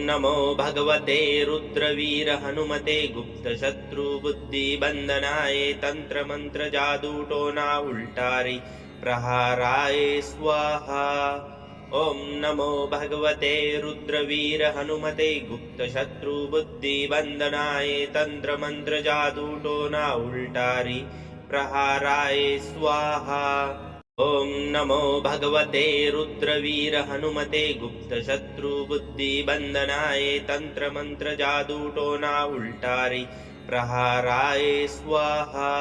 नमो भगवते रुद्रवीर हनुमते गुप्तशत्रुबुद्धिबन्धनाय तन्त्रमन्त्रजादूटोना उल्टारि प्रहाराय स्वाहा। ॐ नमो भगवते रुद्रवीर हनुमते गुप्तशत्रुबुद्धिबन्धनाय तन्त्रमन्त्रजादूटोना उल्टारि प्रहाराय स्वाहा। ॐ नमो भगवते रुद्रवीर हनुमते गुप्तशत्रुबुद्धिबन्धनाय तन्त्रमन्त्रजादूटोना उल्टारि प्रहाराय स्वाहा।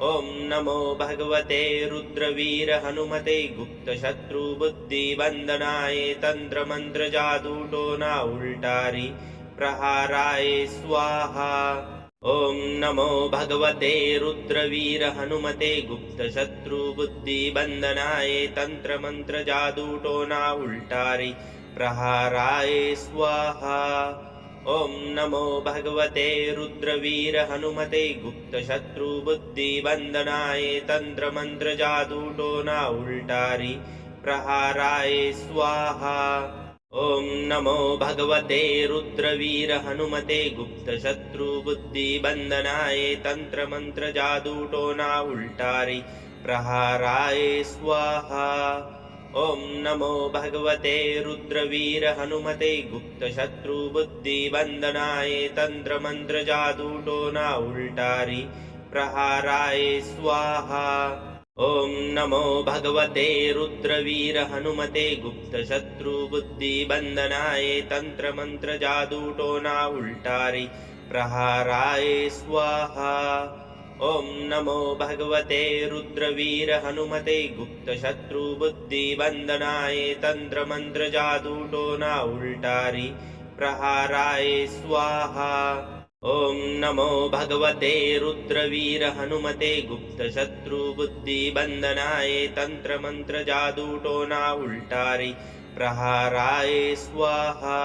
ॐ नमो भगवते रुद्रवीर हनुमते गुप्तशत्रुबुद्धिबन्धनाय तन्त्रमन्त्रजादूटोना उल्टारि प्रहाराय स्वाहा। ॐ नमो भगवते रुद्रवीर हनुमते गुप्तशत्रुबुद्धिबन्धनाय तन्त्रमन्त्रजादूटोना उल्टारि प्रहाराय स्वाहा। ॐ नमो भगवते रुद्रवीर हनुमते गुप्तशत्रुबुद्धिबन्धनाय तन्त्रमन्त्रजादूटोना उल्टारि प्रहाराय स्वाहा। ॐ नमो भगवते रुद्रवीर हनुमते गुप्तशत्रुबुद्धिबन्धनाय तन्त्रमन्त्रजादूटोना उल्टारि प्रहाराय स्वाहा। ॐ नमो भगवते रुद्रवीर हनुमते गुप्तशत्रुबुद्धिबन्धनाय तन्त्रमन्त्रजादूटोना उल्टारि प्रहाराय स्वाहा। ॐ नमो भगवते रुद्रवीर हनुमते गुप्तशत्रुबुद्धिबन्धनाय तन्त्रमन्त्रजादूटोना उल्टारि प्रहाराय स्वाहा। ॐ नमो भगवते रुद्रवीर हनुमते गुप्तशत्रुबुद्धिबन्धनाय तन्त्रमन्त्रजादूटोना उल्टारि प्रहाराय स्वाहा। ॐ नमो भगवते रुद्रवीर हनुमते गुप्तशत्रुबुद्धिबन्धनाय तन्त्रमन्त्रजादूटोना उल्टारि प्रहाराय स्वाहा।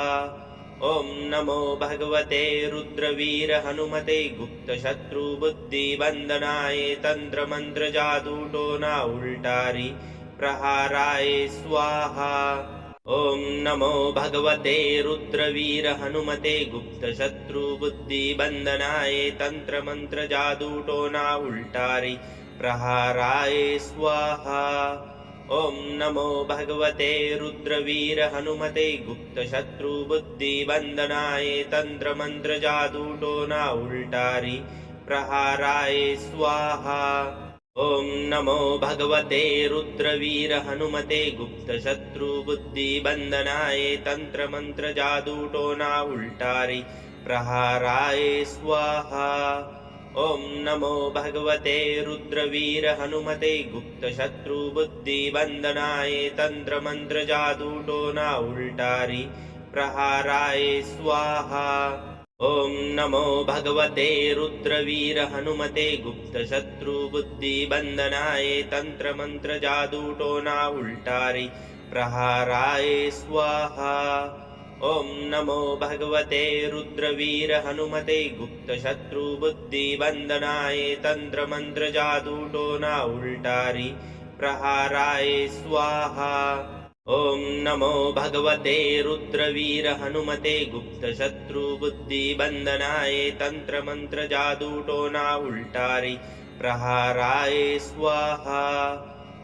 ॐ नमो भगवते रुद्रवीर हनुमते गुप्तशत्रुबुद्धिबन्धनाय तन्त्रमन्त्रजादूटोना उल्टारि प्रहाराय स्वाहा। ॐ नमो भगवते रुद्रवीर हनुमते गुप्तशत्रुबुद्धिबन्धनाय तन्त्रमन्त्रजादूटोना उल्टारि प्रहाराय स्वाहा। ॐ नमो भगवते रुद्रवीर हनुमते गुप्तशत्रुबुद्धिबन्धनाय तन्त्रमन्त्रजादूटोना उल्टारि प्रहाराय स्वाहा। ॐ नमो भगवते रुद्रवीर हनुमते गुप्तशत्रुबुद्धिबन्धनाय तन्त्रमन्त्रजादूटोना उल्टारि प्रहाराय स्वाहा। ॐ नमो भगवते रुद्रवीर हनुमते गुप्तशत्रुबुद्धिबन्धनाय तन्त्रमन्त्रजादूटोना उल्टारि प्रहाराय स्वाहा। ॐ नमो भगवते रुद्रवीर हनुमते गुप्तशत्रुबुद्धिबन्धनाय तन्त्रमन्त्रजादूटोना उल्टारि प्रहाराय स्वाहा। ॐ नमो भगवते रुद्रवीर हनुमते गुप्तशत्रुबुद्धिबन्धनाय तन्त्रमन्त्रजादूटोना उल्टारि प्रहाराय स्वाहा। ॐ नमो भगवते रुद्रवीर हनुमते गुप्तशत्रुबुद्धिबन्धनाय तन्त्रमन्त्रजादूटोना उल्टारि प्रहाराय स्वाहा।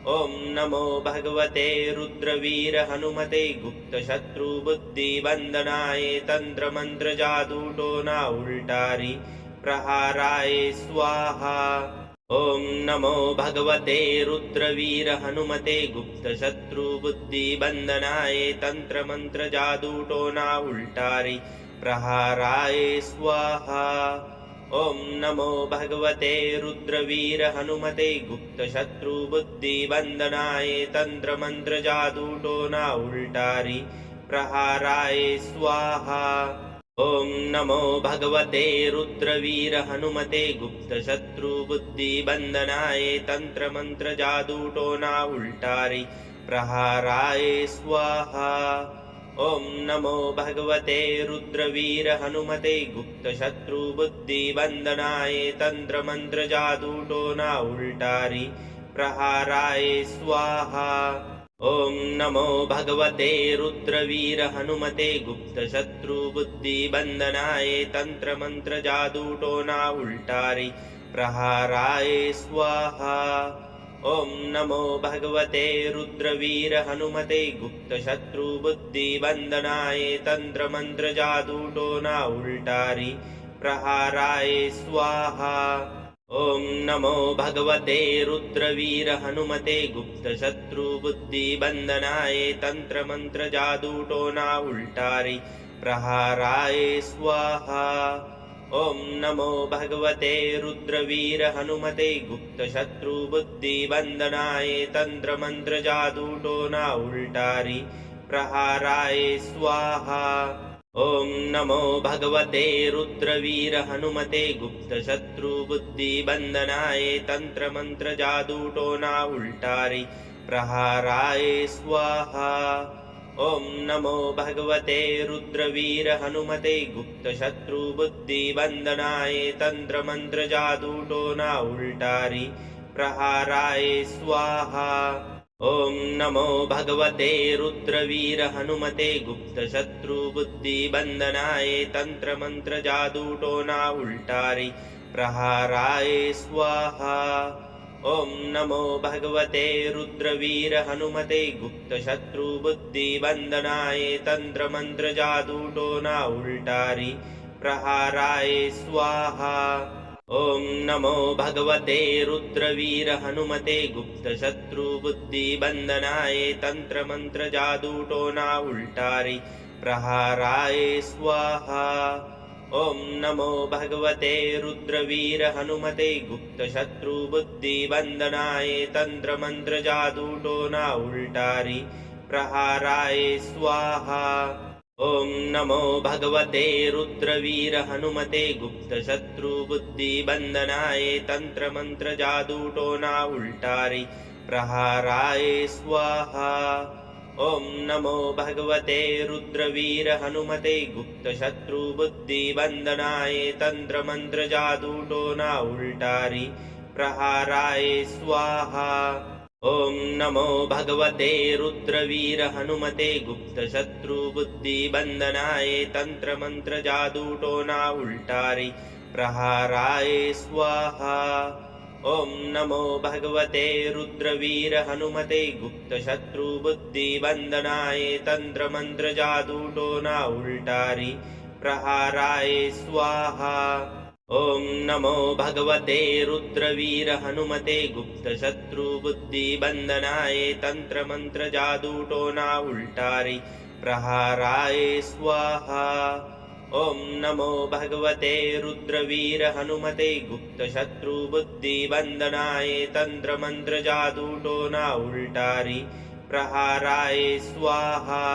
ॐ नमो भगवते रुद्रवीर हनुमते गुप्तशत्रुबुद्धिबन्धनाय तन्त्रमन्त्रजादूटोना उल्टारि प्रहाराय स्वाहा। ॐ नमो भगवते रुद्रवीर हनुमते गुप्तशत्रुबुद्धिबन्धनाय तन्त्रमन्त्रजादूटोना उल्टारि प्रहाराय स्वाहा। ॐ नमो भगवते रुद्रवीर हनुमते गुप्तशत्रुबुद्धिबन्धनाय तन्त्रमन्त्रजादूटोना उल्टारि प्रहाराय स्वाहा। ॐ नमो भगवते रुद्रवीर हनुमते गुप्तशत्रुबुद्धिबन्धनाय तन्त्रमन्त्रजादूटोना उल्टारि प्रहाराय स्वाहा। ॐ नमो भगवते रुद्रवीर हनुमते गुप्तशत्रुबुद्धिबन्धनाय तन्त्रमन्त्रजादूटोना उल्टारि प्रहाराय स्वाहा। ॐ नमो भगवते रुद्रवीर हनुमते गुप्तशत्रुबुद्धिबन्धनाय तन्त्रमन्त्रजादूटोना उल्टारि प्रहाराय स्वाहा। ॐ नमो भगवते रुद्रवीर हनुमते गुप्तशत्रुबुद्धिबन्धनाय तन्त्रमन्त्रजादूटोना उल्टारि प्रहाराय स्वाहा। ॐ नमो भगवते रुद्रवीर हनुमते गुप्तशत्रुबुद्धिबन्धनाय तन्त्रमन्त्रजादूटोना उल्टारि प्रहाराय स्वाहा। ॐ नमो भगवते रुद्रवीर हनुमते गुप्तशत्रुबुद्धिबन्धनाय तन्त्रमन्त्रजादूटोना उल्टारि प्रहाराय स्वाहा। ॐ नमो भगवते रुद्रवीर हनुमते गुप्तशत्रुबुद्धिबन्धनाय तन्त्रमन्त्रजादूटोना उल्टारि प्रहाराय स्वाहा। ॐ नमो भगवते रुद्रवीर हनुमते गुप्तशत्रुबुद्धिबन्धनाय तन्त्रमन्त्रजादूटोना उल्टारि प्रहाराय स्वाहा। ॐ नमो भगवते रुद्रवीर हनुमते गुप्तशत्रुबुद्धिबन्धनाय तन्त्रमन्त्रजादूटोना उल्टारि प्रहाराय स्वाहा। ॐ नमो भगवते रुद्रवीर हनुमते गुप्तशत्रुबुद्धिबन्धनाय तन्त्रमन्त्रजादूटोना उल्टारि प्रहाराय स्वाहा। ॐ नमो भगवते रुद्रवीर हनुमते गुप्तशत्रुबुद्धिबन्धनाय तन्त्रमन्त्रजादूटोना उल्टारि प्रहाराय स्वाहा। ॐ नमो भगवते रुद्रवीर हनुमते गुप्तशत्रुबुद्धिबन्धनाय तन्त्रमन्त्रजादूटोना उल्टारि प्रहाराय स्वाहा। ॐ नमो भगवते रुद्रवीर हनुमते गुप्तशत्रुबुद्धिबन्धनाय तन्त्रमन्त्रजादूटोना उल्टारि प्रहाराय स्वाहा। ॐ नमो भगवते रुद्रवीर हनुमते गुप्तशत्रुबुद्धिबन्धनाय तन्त्रमन्त्रजादूटोना उल्टारि प्रहाराय स्वाहा। ॐ नमो भगवते रुद्रवीर हनुमते गुप्तशत्रुबुद्धिबन्धनाय तन्त्रमन्त्रजादूटोना उल्टारि प्रहाराय स्वाहा। ॐ नमो भगवते रुद्रवीर हनुमते गुप्तशत्रुबुद्धिबन्धनाय तन्त्रमन्त्रजादूटोना उल्टारि प्रहाराय स्वाहा। ॐ नमो भगवते रुद्रवीर हनुमते गुप्तशत्रुबुद्धिबन्धनाय तन्त्रमन्त्रजादूटोना उल्टारि प्रहाराय स्वाहा। ॐ नमो भगवते रुद्रवीर हनुमते गुप्तशत्रुबुद्धिबन्धनाय तन्त्रमन्त्रजादूटोना उल्टारि प्रहाराय स्वाहा।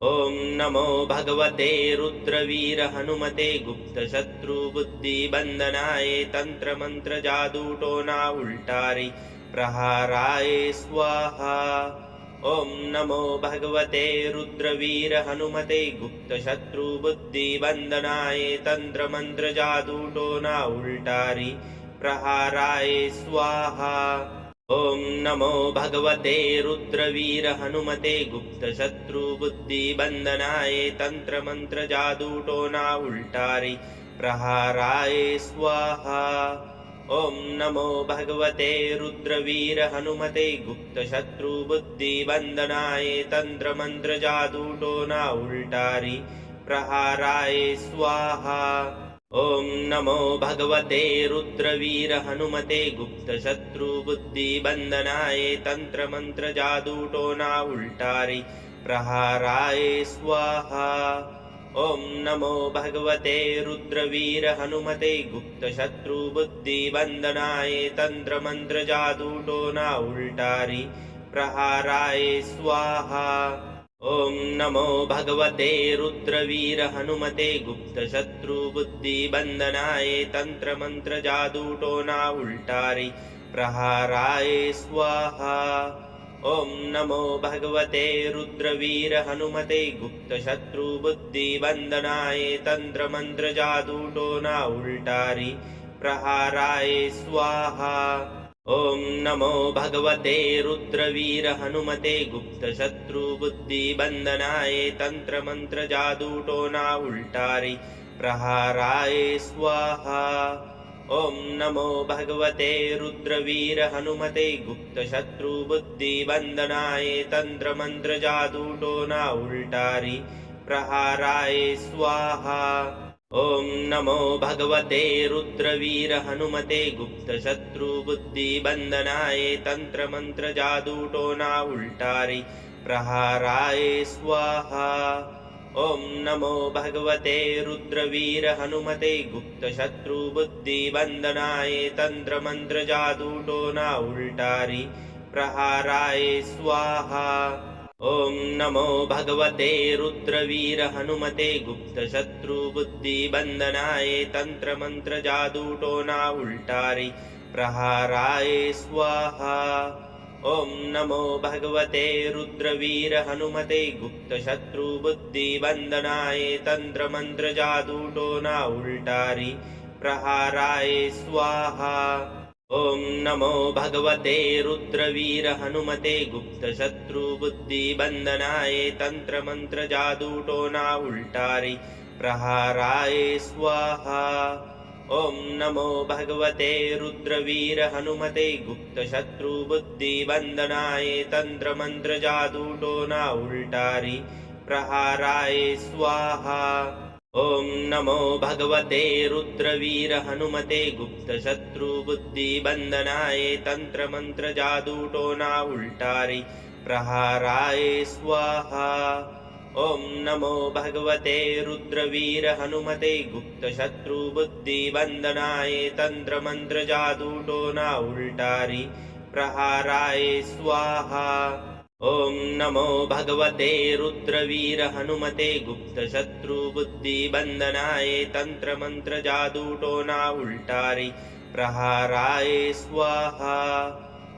ॐ नमो भगवते रुद्रवीर हनुमते गुप्तशत्रुबुद्धिबन्धनाय तन्त्रमन्त्रजादूटोना उल्टारि प्रहाराय स्वाहा। ॐ नमो भगवते रुद्रवीर हनुमते गुप्तशत्रुबुद्धिबन्धनाय तन्त्रमन्त्रजादूटोना उल्टारि प्रहाराय स्वाहा। ॐ नमो भगवते रुद्रवीर हनुमते गुप्तशत्रुबुद्धिबन्धनाय तन्त्रमन्त्रजादूटोना उल्टारि प्रहाराय स्वाहा। ॐ नमो भगवते रुद्रवीर हनुमते गुप्तशत्रुबुद्धिबन्धनाय तन्त्रमन्त्रजादूटोना उल्टारि प्रहाराय स्वाहा। ॐ नमो भगवते रुद्रवीर हनुमते गुप्तशत्रुबुद्धिबन्धनाय तन्त्रमन्त्रजादूटोना उल्टारि प्रहाराय स्वाहा। ॐ नमो भगवते रुद्रवीर हनुमते गुप्तशत्रुबुद्धिबन्धनाय तन्त्रमन्त्रजादूटोना उल्टारि प्रहाराय स्वाहा। ॐ नमो भगवते रुद्रवीर हनुमते गुप्तशत्रुबुद्धिबन्धनाय तन्त्रमन्त्रजादूटोना उल्टारि प्रहाराय स्वाहा। ॐ नमो भगवते रुद्रवीर हनुमते गुप्तशत्रुबुद्धिबन्धनाय तन्त्रमन्त्रजादूटोना उल्टारि प्रहाराय स्वाहा। ॐ नमो भगवते रुद्रवीर हनुमते गुप्तशत्रुबुद्धिबन्धनाय तन्त्रमन्त्रजादूटोना उल्टारि प्रहाराय स्वाहा। ॐ नमो भगवते रुद्रवीर हनुमते गुप्तशत्रुबुद्धिबन्धनाय तन्त्रमन्त्रजादूटोना उल्टारि प्रहाराय स्वाहा। ॐ नमो भगवते रुद्रवीर हनुमते गुप्तशत्रुबुद्धिबन्धनाय तन्त्रमन्त्रजादूटोना उल्टारि प्रहाराय स्वाहा। ॐ नमो भगवते रुद्रवीर हनुमते गुप्तशत्रुबुद्धिबन्धनाय तन्त्रमन्त्रजादूटोना उल्टारि प्रहाराय स्वाहा। ॐ नमो भगवते रुद्रवीर हनुमते गुप्तशत्रुबुद्धिबन्धनाय तन्त्रमन्त्रजादूटोना उल्टारि प्रहाराय स्वाहा। ॐ नमो भगवते रुद्रवीर हनुमते गुप्तशत्रुबुद्धिबन्धनाय तन्त्रमन्त्रजादूटोना उल्टारि प्रहाराय स्वाहा। ॐ नमो भगवते रुद्रवीर हनुमते गुप्तशत्रुबुद्धिबन्धनाय तन्त्रमन्त्रजादूटोना उल्टारि प्रहाराय स्वाहा। ॐ नमो भगवते रुद्रवीर हनुमते गुप्तशत्रुबुद्धिबन्धनाय तन्त्रमन्त्रजादूटोना उल्टारि प्रहाराय स्वाहा। ॐ नमो भगवते रुद्रवीर हनुमते गुप्तशत्रुबुद्धिबन्धनाय तन्त्रमन्त्रजादूटोना उल्टारि प्रहाराय स्वाहा। ॐ नमो भगवते रुद्रवीर हनुमते गुप्तशत्रुबुद्धिबन्धनाय तन्त्रमन्त्रजादूटोना उल्टारि प्रहाराय स्वाहा। ॐ नमो भगवते रुद्रवीर हनुमते गुप्तशत्रुबुद्धिबन्धनाय तन्त्रमन्त्रजादूटोना उल्टारि प्रहाराय स्वाहा।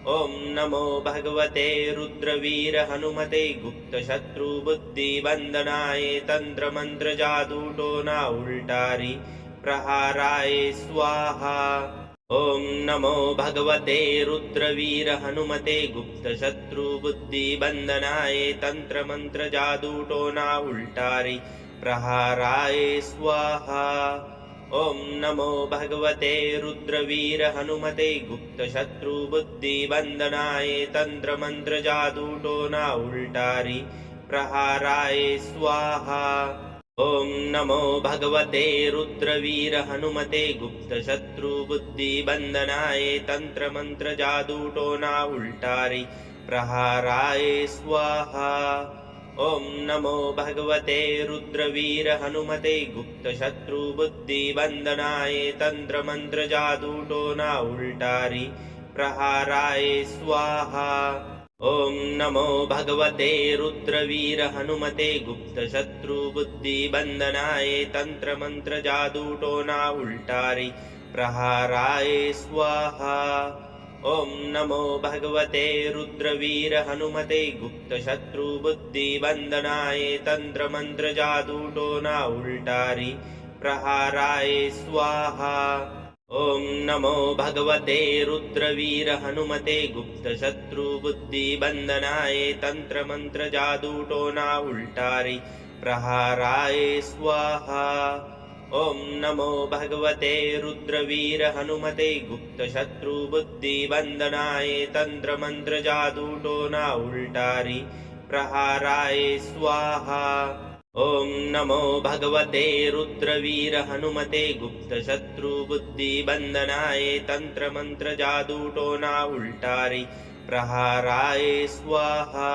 ॐ नमो भगवते रुद्रवीर हनुमते गुप्तशत्रुबुद्धिबन्धनाय तन्त्रमन्त्रजादूटोना उल्टारि प्रहाराय स्वाहा। ॐ नमो भगवते रुद्रवीर हनुमते गुप्तशत्रुबुद्धिबन्धनाय तन्त्रमन्त्रजादूटोना उल्टारि प्रहाराय स्वाहा। ॐ नमो भगवते रुद्रवीर हनुमते गुप्तशत्रुबुद्धिबन्धनाय तन्त्रमन्त्रजादूटोना उल्टारि प्रहाराय स्वाहा। ॐ नमो भगवते रुद्रवीर हनुमते गुप्तशत्रुबुद्धिबन्धनाय तन्त्रमन्त्रजादूटोना उल्टारि प्रहाराय स्वाहा। ॐ नमो भगवते रुद्रवीर हनुमते गुप्तशत्रुबुद्धिबन्धनाय तन्त्रमन्त्रजादूटोना उल्टारि प्रहाराय स्वाहा। ॐ नमो भगवते रुद्रवीर हनुमते गुप्तशत्रुबुद्धिबन्धनाय तन्त्रमन्त्रजादूटोना उल्टारि प्रहाराय स्वाहा। ॐ नमो भगवते रुद्रवीर हनुमते गुप्तशत्रुबुद्धिबन्धनाय तन्त्रमन्त्रजादूटोना उल्टारि प्रहाराय स्वाहा। ॐ नमो भगवते रुद्रवीर हनुमते गुप्तशत्रुबुद्धिबन्धनाय तन्त्रमन्त्रजादूटोना उल्टारि प्रहाराय स्वाहा। ॐ नमो भगवते रुद्रवीर हनुमते गुप्तशत्रुबुद्धिबन्धनाय तन्त्रमन्त्रजादूटोना उल्टारि प्रहाराय स्वाहा। ॐ नमो भगवते रुद्रवीर हनुमते गुप्तशत्रुबुद्धिबन्धनाय तन्त्रमन्त्रजादूटोना उल्टारि प्रहाराय स्वाहा।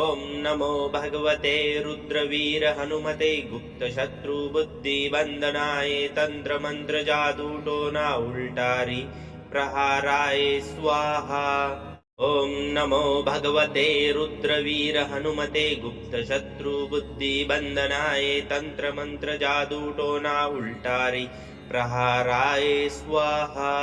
ॐ नमो भगवते रुद्रवीर हनुमते गुप्तशत्रुबुद्धिबन्धनाय तन्त्रमन्त्रजादूटोना उल्टारि प्रहाराय स्वाहा। ॐ नमो भगवते रुद्रवीर हनुमते गुप्तशत्रुबुद्धिबन्धनाय तन्त्रमन्त्रजादूटोना उल्टारि प्रहाराय स्वाहा।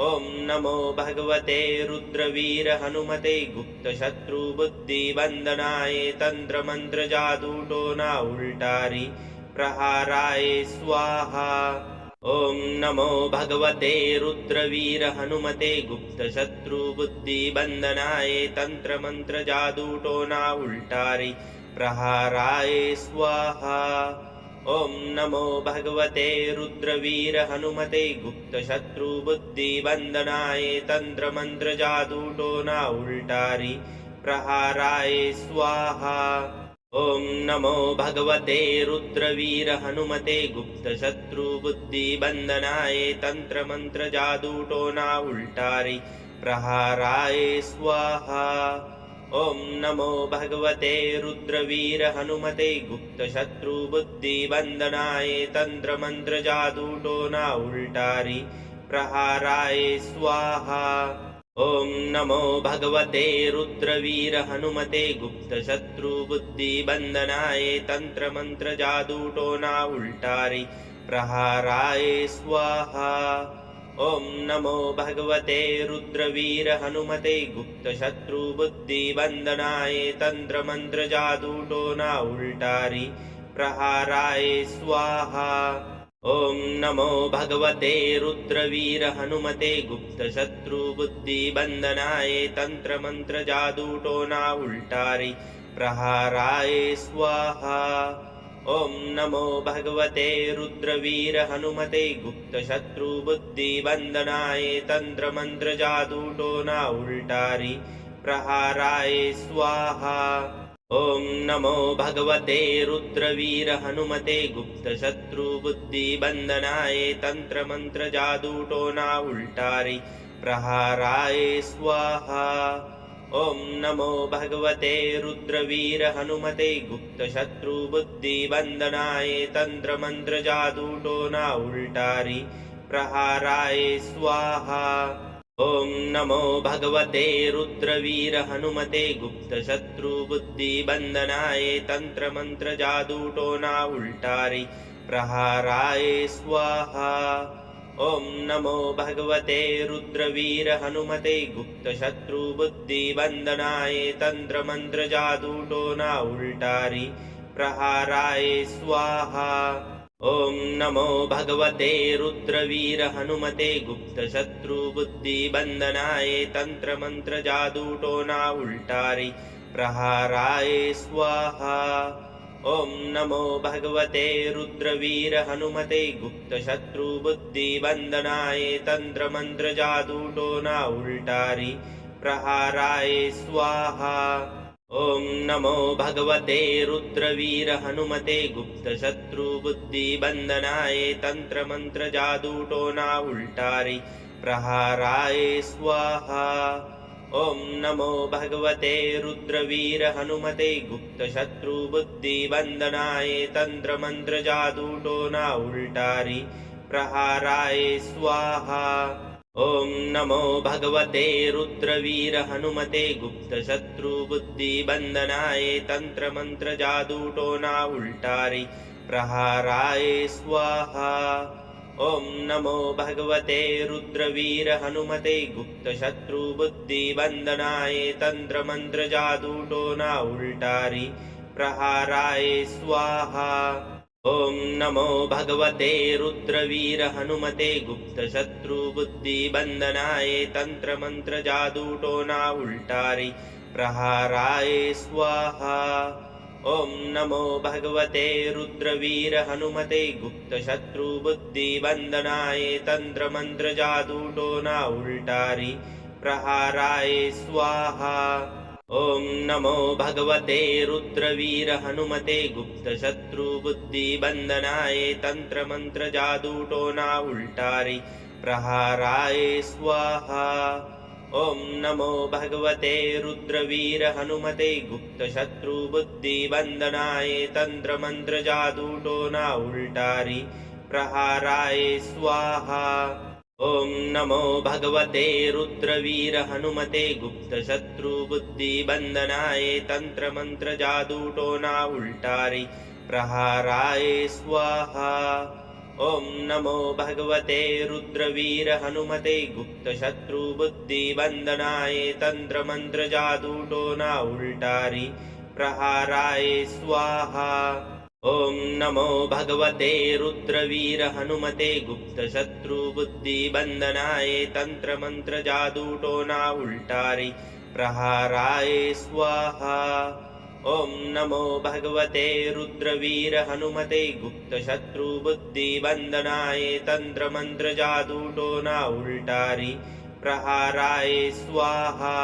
ॐ नमो भगवते रुद्रवीर हनुमते गुप्तशत्रुबुद्धिबन्धनाय तन्त्रमन्त्रजादूटोना उल्टारि प्रहाराय स्वाहा। ॐ नमो भगवते रुद्रवीर हनुमते गुप्तशत्रुबुद्धिबन्धनाय तन्त्रमन्त्रजादूटोना उल्टारि प्रहाराय स्वाहा। ॐ नमो भगवते रुद्रवीर हनुमते गुप्तशत्रुबुद्धिबन्धनाय तन्त्रमन्त्रजादूटोना उल्टारि प्रहाराय स्वाहा। ॐ नमो भगवते रुद्रवीर हनुमते गुप्तशत्रुबुद्धिबन्धनाय तन्त्रमन्त्रजादूटोना उल्टारि प्रहाराय स्वाहा। ॐ नमो भगवते रुद्रवीर हनुमते गुप्तशत्रुबुद्धिबन्धनाय तन्त्रमन्त्रजादूटोना उल्टारि प्रहाराय स्वाहा। ॐ नमो भगवते रुद्रवीर हनुमते गुप्तशत्रुबुद्धिबन्धनाय तन्त्रमन्त्रजादूटोना उल्टारि प्रहाराय स्वाहा। ॐ नमो भगवते रुद्रवीर हनुमते गुप्तशत्रुबुद्धिबन्धनाय तन्त्रमन्त्रजादूटोना उल्टारि प्रहाराय स्वाहा। ॐ नमो भगवते रुद्रवीर हनुमते गुप्तशत्रुबुद्धिबन्धनाय तन्त्रमन्त्रजादूटोना उल्टारि प्रहाराय स्वाहा। ॐ नमो भगवते रुद्रवीर हनुमते गुप्तशत्रुबुद्धिबन्धनाय तन्त्रमन्त्रजादूटोना उल्टारि प्रहाराय स्वाहा। ॐ नमो भगवते रुद्रवीर हनुमते गुप्तशत्रुबुद्धिबन्धनाय तन्त्रमन्त्रजादूटोना उल्टारि प्रहाराय स्वाहा। ॐ नमो भगवते रुद्रवीर हनुमते गुप्तशत्रुबुद्धिबन्धनाय तन्त्रमन्त्रजादूटोना उल्टारि प्रहाराय स्वाहा। ॐ नमो भगवते रुद्रवीर हनुमते गुप्तशत्रुबुद्धिबन्धनाय तन्त्रमन्त्रजादूटोना उल्टारि प्रहाराय स्वाहा। ॐ नमो भगवते रुद्रवीर हनुमते गुप्तशत्रुबुद्धिबन्धनाय तन्त्रमन्त्रजादूटोना उल्टारि प्रहाराय स्वाहा। ॐ नमो भगवते रुद्रवीर हनुमते गुप्तशत्रुबुद्धिबन्धनाय तन्त्रमन्त्रजादूटोना उल्टारि प्रहाराय स्वाहा। ॐ नमो भगवते रुद्रवीर हनुमते गुप्तशत्रुबुद्धिबन्धनाय तन्त्रमन्त्रजादूटोना उल्टारि प्रहाराय स्वाहा। ॐ नमो भगवते रुद्रवीर हनुमते गुप्तशत्रुबुद्धिबन्धनाय तन्त्रमन्त्रजादूटोना उल्टारि प्रहाराय स्वाहा। ॐ नमो भगवते रुद्रवीर हनुमते गुप्तशत्रुबुद्धिबन्धनाय तन्त्रमन्त्रजादूटोना उल्टारि प्रहाराय स्वाहा। ॐ नमो भगवते रुद्रवीर हनुमते गुप्तशत्रुबुद्धिबन्धनाय तन्त्रमन्त्रजादूटोना उल्टारि प्रहाराय स्वाहा। ॐ नमो भगवते रुद्रवीर हनुमते गुप्तशत्रुबुद्धिबन्धनाय तन्त्रमन्त्रजादूटोना उल्टारि प्रहाराय स्वाहा। ॐ नमो भगवते रुद्रवीर हनुमते गुप्तशत्रुबुद्धिबन्धनाय तन्त्रमन्त्रजादूटोना उल्टारि प्रहाराय स्वाहा। ॐ नमो भगवते रुद्रवीर हनुमते गुप्तशत्रुबुद्धिबन्धनाय तन्त्रमन्त्रजादूटोना उल्टारि प्रहाराय स्वाहा। ॐ नमो भगवते रुद्रवीर हनुमते गुप्तशत्रुबुद्धिबन्धनाय तन्त्रमन्त्रजादूटोना उल्टारि प्रहाराय स्वाहा। ॐ नमो भगवते रुद्रवीर हनुमते गुप्तशत्रुबुद्धिबन्धनाय तन्त्रमन्त्रजादूटोना उल्टारि प्रहाराय स्वाहा। ॐ नमो भगवते रुद्रवीर हनुमते गुप्तशत्रुबुद्धिबन्धनाय तन्त्रमन्त्रजादूटोना उल्टारि प्रहाराय स्वाहा। ॐ नमो भगवते रुद्रवीर हनुमते गुप्तशत्रुबुद्धिबन्धनाय तन्त्रमन्त्रजादूटोना उल्टारि प्रहाराय स्वाहा। ॐ नमो भगवते रुद्रवीर हनुमते गुप्तशत्रुबुद्धिबन्धनाय तन्त्रमन्त्रजादूटोना उल्टारि प्रहाराय स्वाहा। ॐ नमो भगवते रुद्रवीर हनुमते गुप्तशत्रुबुद्धिबन्धनाय तन्त्रमन्त्रजादूटोना उल्टारि प्रहाराय स्वाहा।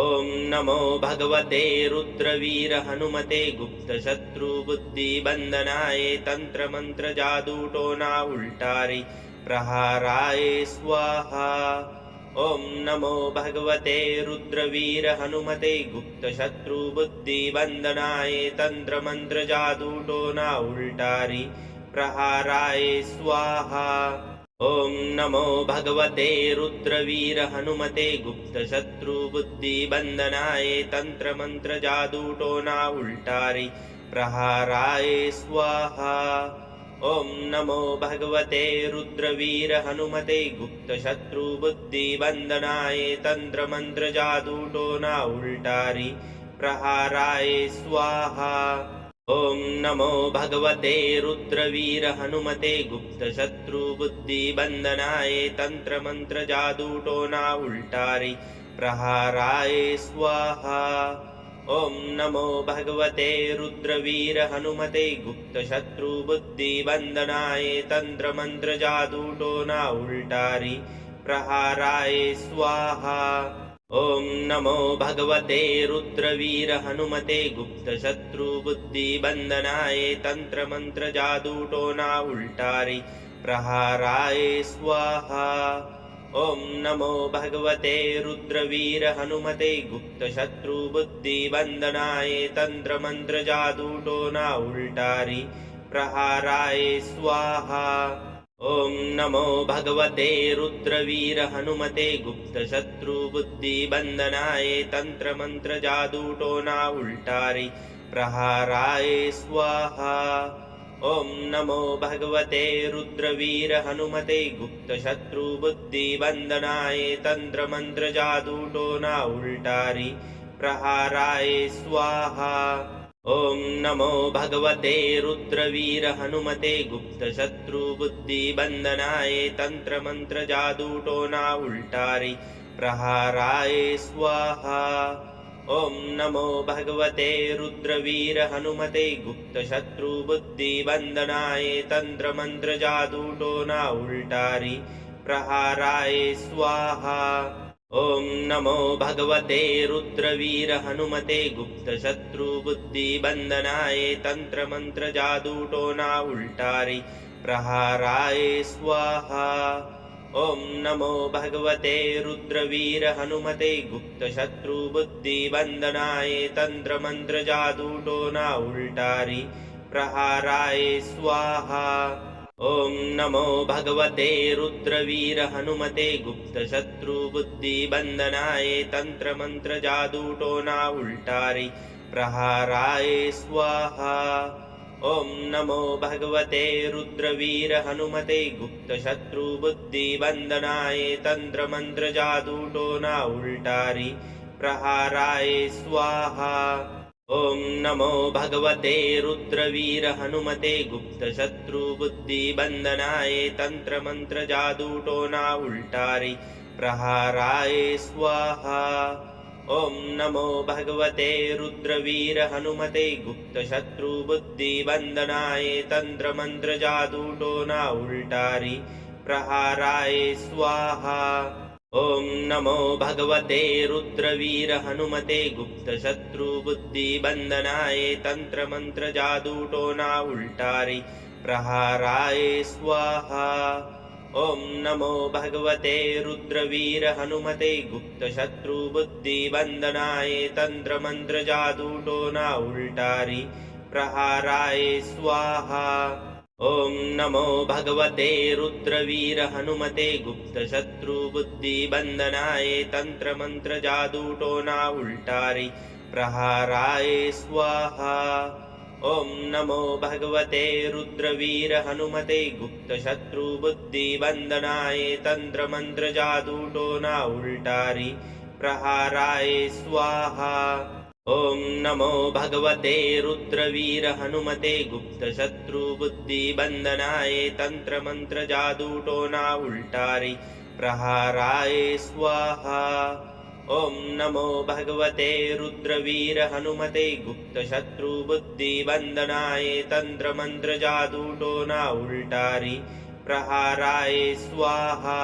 ॐ नमो भगवते रुद्रवीर हनुमते गुप्तशत्रुबुद्धिबन्धनाय तन्त्रमन्त्रजादूटोना उल्टारि प्रहाराय स्वाहा। ॐ नमो भगवते रुद्रवीर हनुमते गुप्तशत्रुबुद्धिबन्धनाय तन्त्रमन्त्रजादूटोना उल्टारि प्रहाराय स्वाहा। ॐ नमो भगवते रुद्रवीर हनुमते गुप्तशत्रुबुद्धिबन्धनाय तन्त्रमन्त्रजादूटोना उल्टारि प्रहाराय स्वाहा। ॐ नमो भगवते रुद्रवीर हनुमते गुप्तशत्रुबुद्धिबन्धनाय तन्त्रमन्त्रजादूटोना उल्टारि प्रहाराय स्वाहा। ॐ नमो भगवते रुद्रवीर हनुमते गुप्तशत्रुबुद्धिबन्धनाय तन्त्रमन्त्रजादूटोना उल्टारि प्रहाराय स्वाहा। ॐ नमो भगवते रुद्रवीर हनुमते गुप्तशत्रुबुद्धिबन्धनाय तन्त्रमन्त्रजादूटोना उल्टारि प्रहाराय स्वाहा। ॐ नमो भगवते रुद्रवीर हनुमते गुप्तशत्रुबुद्धिबन्धनाय तन्त्रमन्त्रजादूटोना उल्टारि प्रहाराय स्वाहा। ॐ नमो भगवते रुद्रवीर हनुमते गुप्तशत्रुबुद्धिबन्धनाय तन्त्रमन्त्रजादूटोना उल्टारि प्रहाराय स्वाहा। ॐ नमो भगवते रुद्रवीर हनुमते गुप्तशत्रुबुद्धिबन्धनाय तन्त्रमन्त्रजादूटोना उल्टारि प्रहाराय स्वाहा। ॐ नमो भगवते रुद्रवीर हनुमते गुप्तशत्रुबुद्धिबन्धनाय तन्त्रमन्त्रजादूटोना उल्टारि प्रहाराय स्वाहा। ॐ नमो भगवते रुद्रवीर हनुमते गुप्तशत्रुबुद्धिबन्धनाय तन्त्रमन्त्रजादूटोना उल्टारि प्रहाराय स्वाहा। ॐ नमो भगवते रुद्रवीर हनुमते गुप्तशत्रुबुद्धिबन्धनाय तन्त्रमन्त्रजादूटोना उल्टारि प्रहाराय स्वाहा। ॐ नमो भगवते रुद्रवीर हनुमते गुप्तशत्रुबुद्धिबन्धनाय तन्त्रमन्त्रजादूटोना उल्टारि प्रहाराय स्वाहा। ॐ नमो भगवते रुद्रवीर हनुमते गुप्तशत्रुबुद्धिबन्धनाय तन्त्रमन्त्रजादूटोना उल्टारि प्रहाराय स्वाहा। ॐ नमो भगवते रुद्रवीर हनुमते गुप्तशत्रुबुद्धिबन्धनाय तन्त्रमन्त्रजादूटोना उल्टारि प्रहाराय स्वाहा। ॐ नमो भगवते रुद्रवीर हनुमते गुप्तशत्रुबुद्धिबन्धनाय तन्त्रमन्त्रजादूटोना उल्टारि प्रहाराय स्वाहा। ॐ नमो भगवते रुद्रवीर हनुमते गुप्तशत्रुबुद्धिबन्धनाय तन्त्रमन्त्रजादूटोना उल्टारि प्रहाराय स्वाहा। ॐ नमो भगवते रुद्रवीर हनुमते गुप्तशत्रुबुद्धिबन्धनाय तन्त्रमन्त्रजादूटोना उल्टारि प्रहाराय स्वाहा। ॐ नमो भगवते रुद्रवीर हनुमते गुप्तशत्रुबुद्धिबन्धनाय तन्त्रमन्त्रजादूटोना उल्टारि प्रहाराय स्वाहा। ॐ नमो भगवते रुद्रवीर हनुमते गुप्तशत्रुबुद्धिबन्धनाय तन्त्रमन्त्रजादूटोना उल्टारि प्रहाराय स्वाहा। ॐ नमो भगवते रुद्रवीर हनुमते गुप्तशत्रुबुद्धिबन्धनाय तन्त्रमन्त्रजादूटोना उल्टारि प्रहाराय स्वाहा। ॐ नमो भगवते रुद्रवीर हनुमते गुप्तशत्रुबुद्धिबन्धनाय तन्त्रमन्त्रजादूटोना उल्टारि प्रहाराय स्वाहा। ॐ नमो भगवते रुद्रवीर हनुमते गुप्तशत्रुबुद्धिबन्धनाय तन्त्रमन्त्रजादूटोना उल्टारि प्रहाराय स्वाहा। ॐ नमो भगवते रुद्रवीर हनुमते गुप्तशत्रुबुद्धिबन्धनाय तन्त्रमन्त्रजादूटोना उल्टारि प्रहाराय स्वाहा।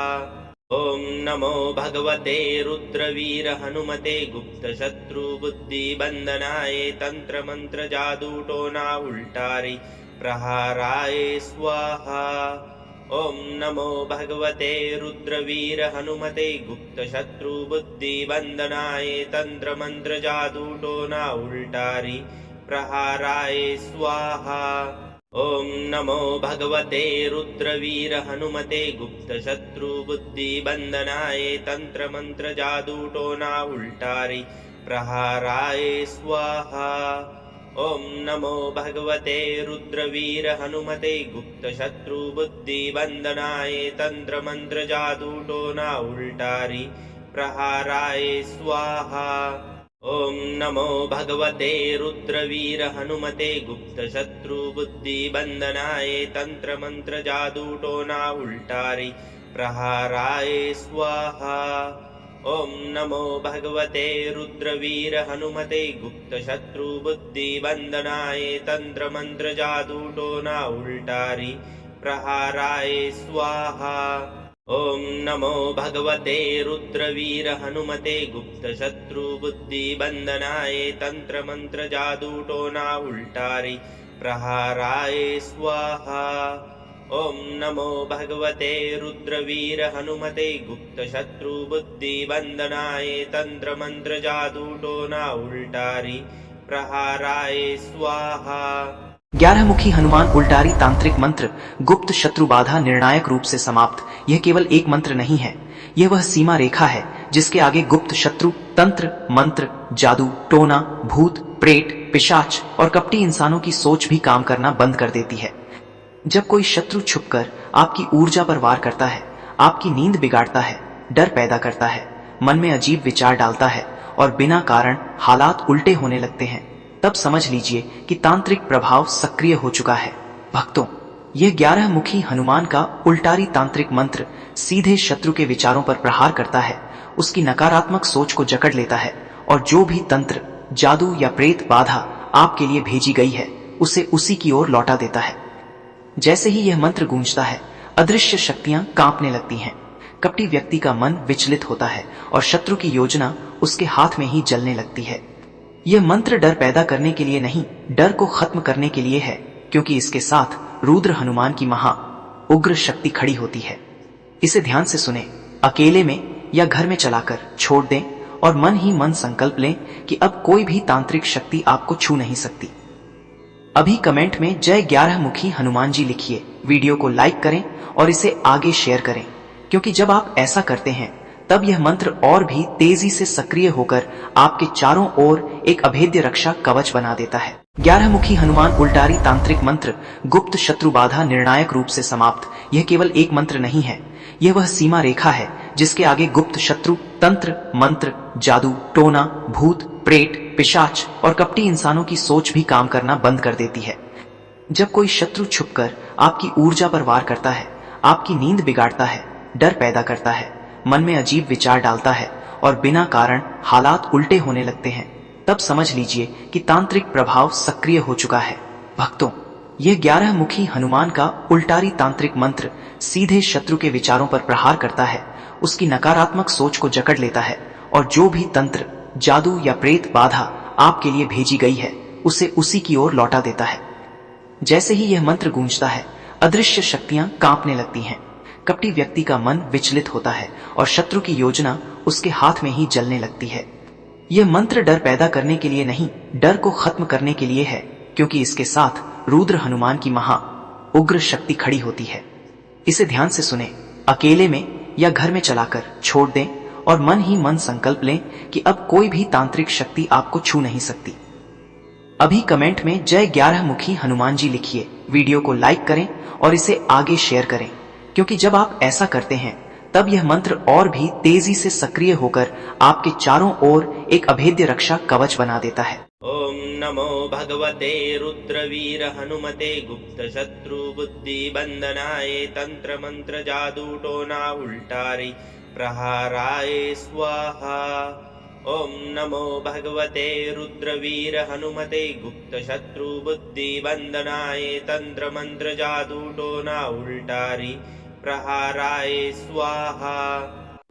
ॐ नमो भगवते रुद्रवीर हनुमते गुप्तशत्रुबुद्धिबन्धनाय तन्त्रमन्त्रजादूटोना उल्टारि प्रहाराय स्वाहा। ॐ नमो भगवते रुद्रवीर हनुमते गुप्तशत्रुबुद्धिबन्धनाय तन्त्रमन्त्रजादूटोना उल्टारि प्रहाराय स्वाहा। ॐ नमो भगवते रुद्रवीर हनुमते गुप्तशत्रुबुद्धिबन्धनाय तन्त्रमन्त्रजादूटोना उल्टारि प्रहाराय स्वाहा। ॐ नमो भगवते रुद्रवीर हनुमते गुप्तशत्रुबुद्धिबन्धनाय तन्त्रमन्त्रजादूटोना उल्टारि प्रहाराय स्वाहा। ॐ नमो भगवते रुद्रवीर हनुमते गुप्तशत्रुबुद्धिबन्धनाय तन्त्रमन्त्रजादूटोना उल्टारि प्रहाराय स्वाहा। ॐ नमो भगवते रुद्रवीर हनुमते गुप्तशत्रुबुद्धिबन्धनाय तन्त्रमन्त्रजादूटोना उल्टारि प्रहाराय स्वाहा। ॐ नमो भगवते रुद्रवीर हनुमते गुप्तशत्रुबुद्धिबन्धनाय तन्त्रमन्त्रजादूटोना उल्टारि प्रहाराय स्वाहा। ॐ नमो भगवते रुद्रवीर हनुमते गुप्तशत्रुबुद्धिबन्धनाय तन्त्रमन्त्रजादूटोना उल्टारि प्रहाराय स्वाहा। 11 मुखी हनुमान उल्टारी तांत्रिक मंत्र गुप्त शत्रु बाधा निर्णायक रूप से समाप्त। यह केवल एक मंत्र नहीं है, यह वह सीमा रेखा है जिसके आगे गुप्त शत्रु तंत्र मंत्र जादू टोना भूत प्रेत पिशाच और कपटी इंसानों की सोच भी काम करना बंद कर देती है। जब कोई शत्रु छुपकर आपकी ऊर्जा पर वार करता है, आपकी नींद बिगाड़ता है, डर पैदा करता है, मन में अजीब विचार डालता है और बिना कारण हालात उल्टे होने लगते हैं, तब समझ लीजिए कि तांत्रिक प्रभाव सक्रिय हो चुका है। भक्तों, यह 11 मुखी हनुमान का उल्टारी तांत्रिक मंत्र सीधे शत्रु के विचारों पर प्रहार करता है, उसकी नकारात्मक सोच को जकड़ लेता है और जो भी तंत्र जादू या प्रेत बाधा आपके लिए भेजी गई है उसे उसी की ओर लौटा देता है। जैसे ही यह मंत्र गूंजता है, अदृश्य शक्तियां कांपने लगती हैं, कपटी व्यक्ति का मन विचलित होता है और शत्रु की योजना उसके हाथ में ही जलने लगती है। यह मंत्र डर पैदा करने के लिए नहीं, डर को खत्म करने के लिए है, क्योंकि इसके साथ रुद्र हनुमान की महा उग्र शक्ति खड़ी होती है। इसे ध्यान से सुने, अकेले में या घर में चलाकर छोड़ दें और मन ही मन संकल्प लें कि अब कोई भी तांत्रिक शक्ति आपको छू नहीं सकती। अभी कमेंट में जय 11 मुखी हनुमान जी लिखिए, वीडियो को लाइक करें और इसे आगे शेयर करें, क्योंकि जब आप ऐसा करते हैं तब यह मंत्र और भी तेजी से सक्रिय होकर आपके चारों ओर एक अभेद्य रक्षा कवच बना देता है। 11 मुखी हनुमान उल्टारी तांत्रिक मंत्र गुप्त शत्रु बाधा निर्णायक रूप से समाप्त। यह केवल एक मंत्र नहीं है, यह वह सीमा रेखा है जिसके आगे गुप्त शत्रु तंत्र मंत्र जादू टोना भूत प्रेत पिशाच और कपटी इंसानों की सोच भी काम करना बंद कर देती है। जब कोई शत्रु छुपकर आपकी ऊर्जा पर वार करता है, आपकी नींद बिगाड़ता है, डर पैदा करता है, मन में अजीब विचार डालता है और बिना कारण हालात उल्टे होने लगते हैं, तब समझ लीजिए कि तांत्रिक प्रभाव सक्रिय हो चुका है। भक्तों, यह 11 मुखी हनुमान का उल्टारी तांत्रिक मंत्र सीधे शत्रु के विचारों पर प्रहार करता है, उसकी नकारात्मक सोच को जकड़ लेता है और जो भी तंत्र जादू या प्रेत बाधा आपके लिए भेजी गई है उसे उसी की ओर लौटा देता है। जैसे ही यह मंत्र गूंजता है, अदृश्य शक्तियां कांपने लगती हैं, कपटी व्यक्ति का मन विचलित होता है और शत्रु की योजना उसके हाथ में ही जलने लगती है। यह मंत्र डर पैदा करने के लिए नहीं, डर को खत्म करने के लिए है, क्योंकि इसके साथ रुद्र हनुमान की महा उग्र शक्ति खड़ी होती है। इसे ध्यान से सुने, अकेले में या घर में चलाकर छोड़ दें और मन ही मन संकल्प लें कि अब कोई भी तांत्रिक शक्ति आपको छू नहीं सकती। अभी कमेंट में जय 11 मुखी हनुमान जी लिखिए, वीडियो को लाइक करें और इसे आगे शेयर करें, क्योंकि जब आप ऐसा करते हैं तब यह मंत्र और भी तेजी से सक्रिय होकर आपके चारों ओर एक अभेद्य रक्षा कवच बना देता है। ओम नमो भगवते रुद्रवीर हनुमते गुप्त शत्रु बुद्धि बंदनाय तंत्र मंत्र जादू टोना उल्टारी प्रहाराय स्वाहा। ओम नमो भगवते रुद्रवीर हनुमते गुप्त शत्रु बुद्धि बंदनाय तंत्र मंत्र जादू टोना उल्टारी प्रहाराय स्वाहा।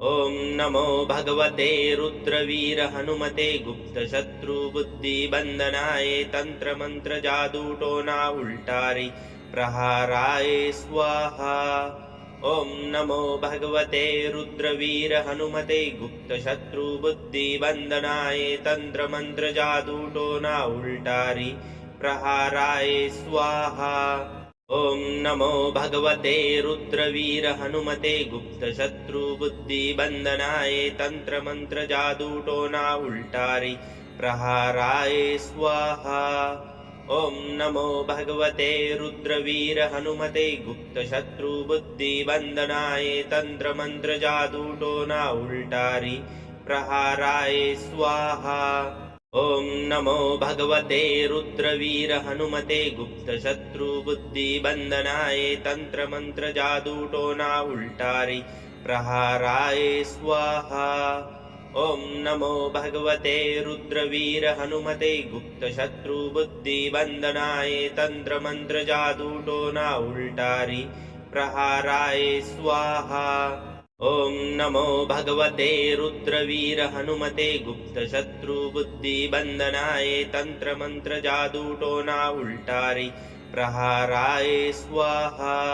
ओम नमो भगवते रुद्रवीर हनुमते गुप्त शत्रु बुद्धि बंदनाय तंत्र मंत्र जादू टोना उल्टारी प्रहाराय स्वाहा। ओम नमो भगवते रुद्रवीर हनुमते गुप्त शत्रु बुद्धि बंदनाय तंत्र मंत्र जादू टोना उल्टारी प्रहाराय स्वाहा। ओम नमो भगवते रुद्रवीर हनुमते गुप्त शत्रु बुद्धि बंदनाय तंत्र मंत्र जादू टोना उल्टारी प्रहाराय स्वाहा। ओम नमो भगवते रुद्रवीर हनुमते गुप्त शत्रु बुद्धि बंदनाय तंत्र मंत्र जादू टोना उल्टारी प्रहाराय स्वाहा। ओम नमो भगवते रुद्रवीर हनुमते गुप्त शत्रु बुद्धि बंदनाय तंत्र मंत्र जादू टोना उल्टारी प्रहाराय स्वाहा। ओम नमो भगवते रुद्रवीर हनुमते गुप्त शत्रु बुद्धि बंदनाय तंत्र मंत्र जादू टोना उल्टारी प्रहाराय स्वाहा। ओम नमो भगवते रुद्रवीर हनुमते गुप्त शत्रु बुद्धि बंदनाय तंत्र मंत्र जादू टोना उल्टारी प्रहाराय स्वाहा।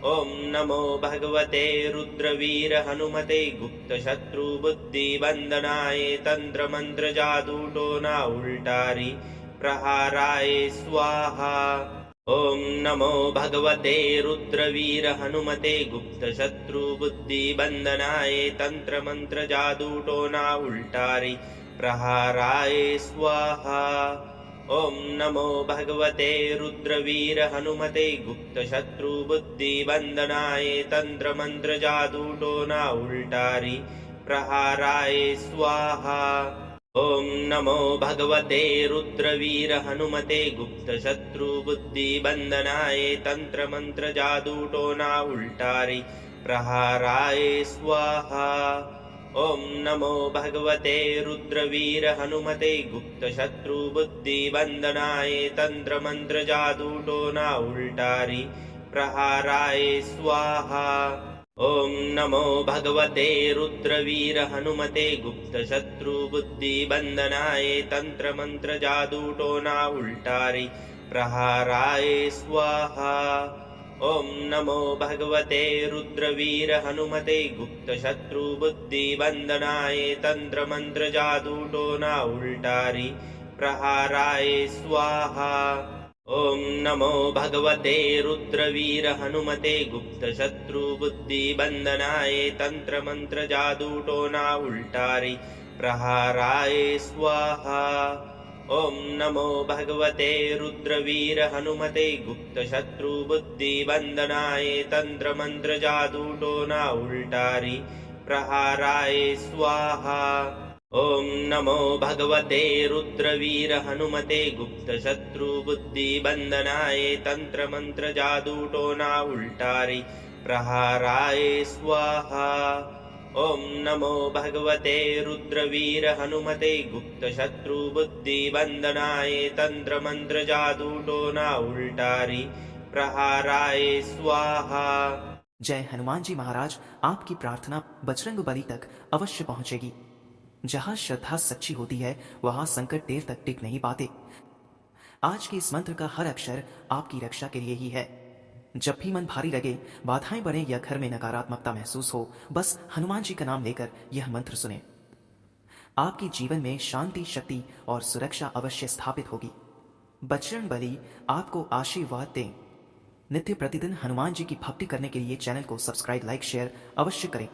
ओम नमो भगवते रुद्रवीर हनुमते गुप्त शत्रु बुद्धि बंदनाय तंत्र मंत्र जादू टोना उल्टारी प्रहाराय स्वाहा। ओम नमो भगवते रुद्रवीर हनुमते गुप्त शत्रु बुद्धि बंदनाय तंत्र मंत्र जादू टोना उल्टारी प्रहाराय स्वाहा। ओम नमो भगवते रुद्रवीर हनुमते गुप्त शत्रु बुद्धि बंदनाय तंत्र मंत्र जादू टोना उल्टारी प्रहाराय स्वाहा। ओम नमो भगवते रुद्रवीर हनुमते गुप्त शत्रु बुद्धि बंदनाय तंत्र मंत्र जादू टोना उल्टारी प्रहाराय स्वाहा। ओम नमो भगवते रुद्रवीर हनुमते गुप्त शत्रु बुद्धि बंदनाय तंत्र मंत्र जादू टोना उल्टारी प्रहाराय स्वाहा। ओम नमो भगवते रुद्रवीर हनुमते गुप्त शत्रु बुद्धि बंदनाय तंत्र मंत्र जादू टोना उल्टारी प्रहाराय स्वाहा। ॐ नमो भगवते रुद्रवीर हनुमते गुप्तशत्रुबुद्धिबन्धनाय तन्त्रमन्त्रजादूटोना उल्टारि प्रहाराय स्वाहा। ॐ नमो भगवते रुद्रवीर हनुमते गुप्तशत्रुबुद्धिबन्धनाय तन्त्रमन्त्रजादूटोना उल्टारि प्रहाराय स्वाहा। ॐ नमो भगवते रुद्रवीर हनुमते गुप्तशत्रुबुद्धिबन्धनाय तन्त्रमन्त्रजादूटोना उल्टारि प्रहाराय स्वाहा। ॐ नमो भगवते रुद्रवीर हनुमते गुप्तशत्रुबुद्धिबन्धनाय तन्त्रमन्त्रजादूटोना उल्टारि प्रहाराय स्वाहा। ॐ नमो भगवते रुद्रवीर हनुमते गुप्तशत्रुबुद्धिबन्धनाय तन्त्रमन्त्रजादूटोना उल्टारि प्रहाराय स्वाहा। जय हनुमान जी महाराज, आपकी प्रार्थना बजरंग बली तक अवश्य पहुंचेगी। जहां श्रद्धा सच्ची होती है वहां संकट देर तक टिक नहीं पाते। आज के इस मंत्र का हर अक्षर आपकी रक्षा के लिए ही है। जब भी मन भारी लगे, बाधाएं बढ़े या घर में नकारात्मकता महसूस हो, बस हनुमान जी का नाम लेकर यह मंत्र सुने। आपके जीवन में शांति, शक्ति और सुरक्षा अवश्य स्थापित होगी। बजरंग बली आपको आशीर्वाद दें। नित्य प्रतिदिन हनुमान जी की भक्ति करने के लिए चैनल को सब्सक्राइब, लाइक, शेयर अवश्य करें।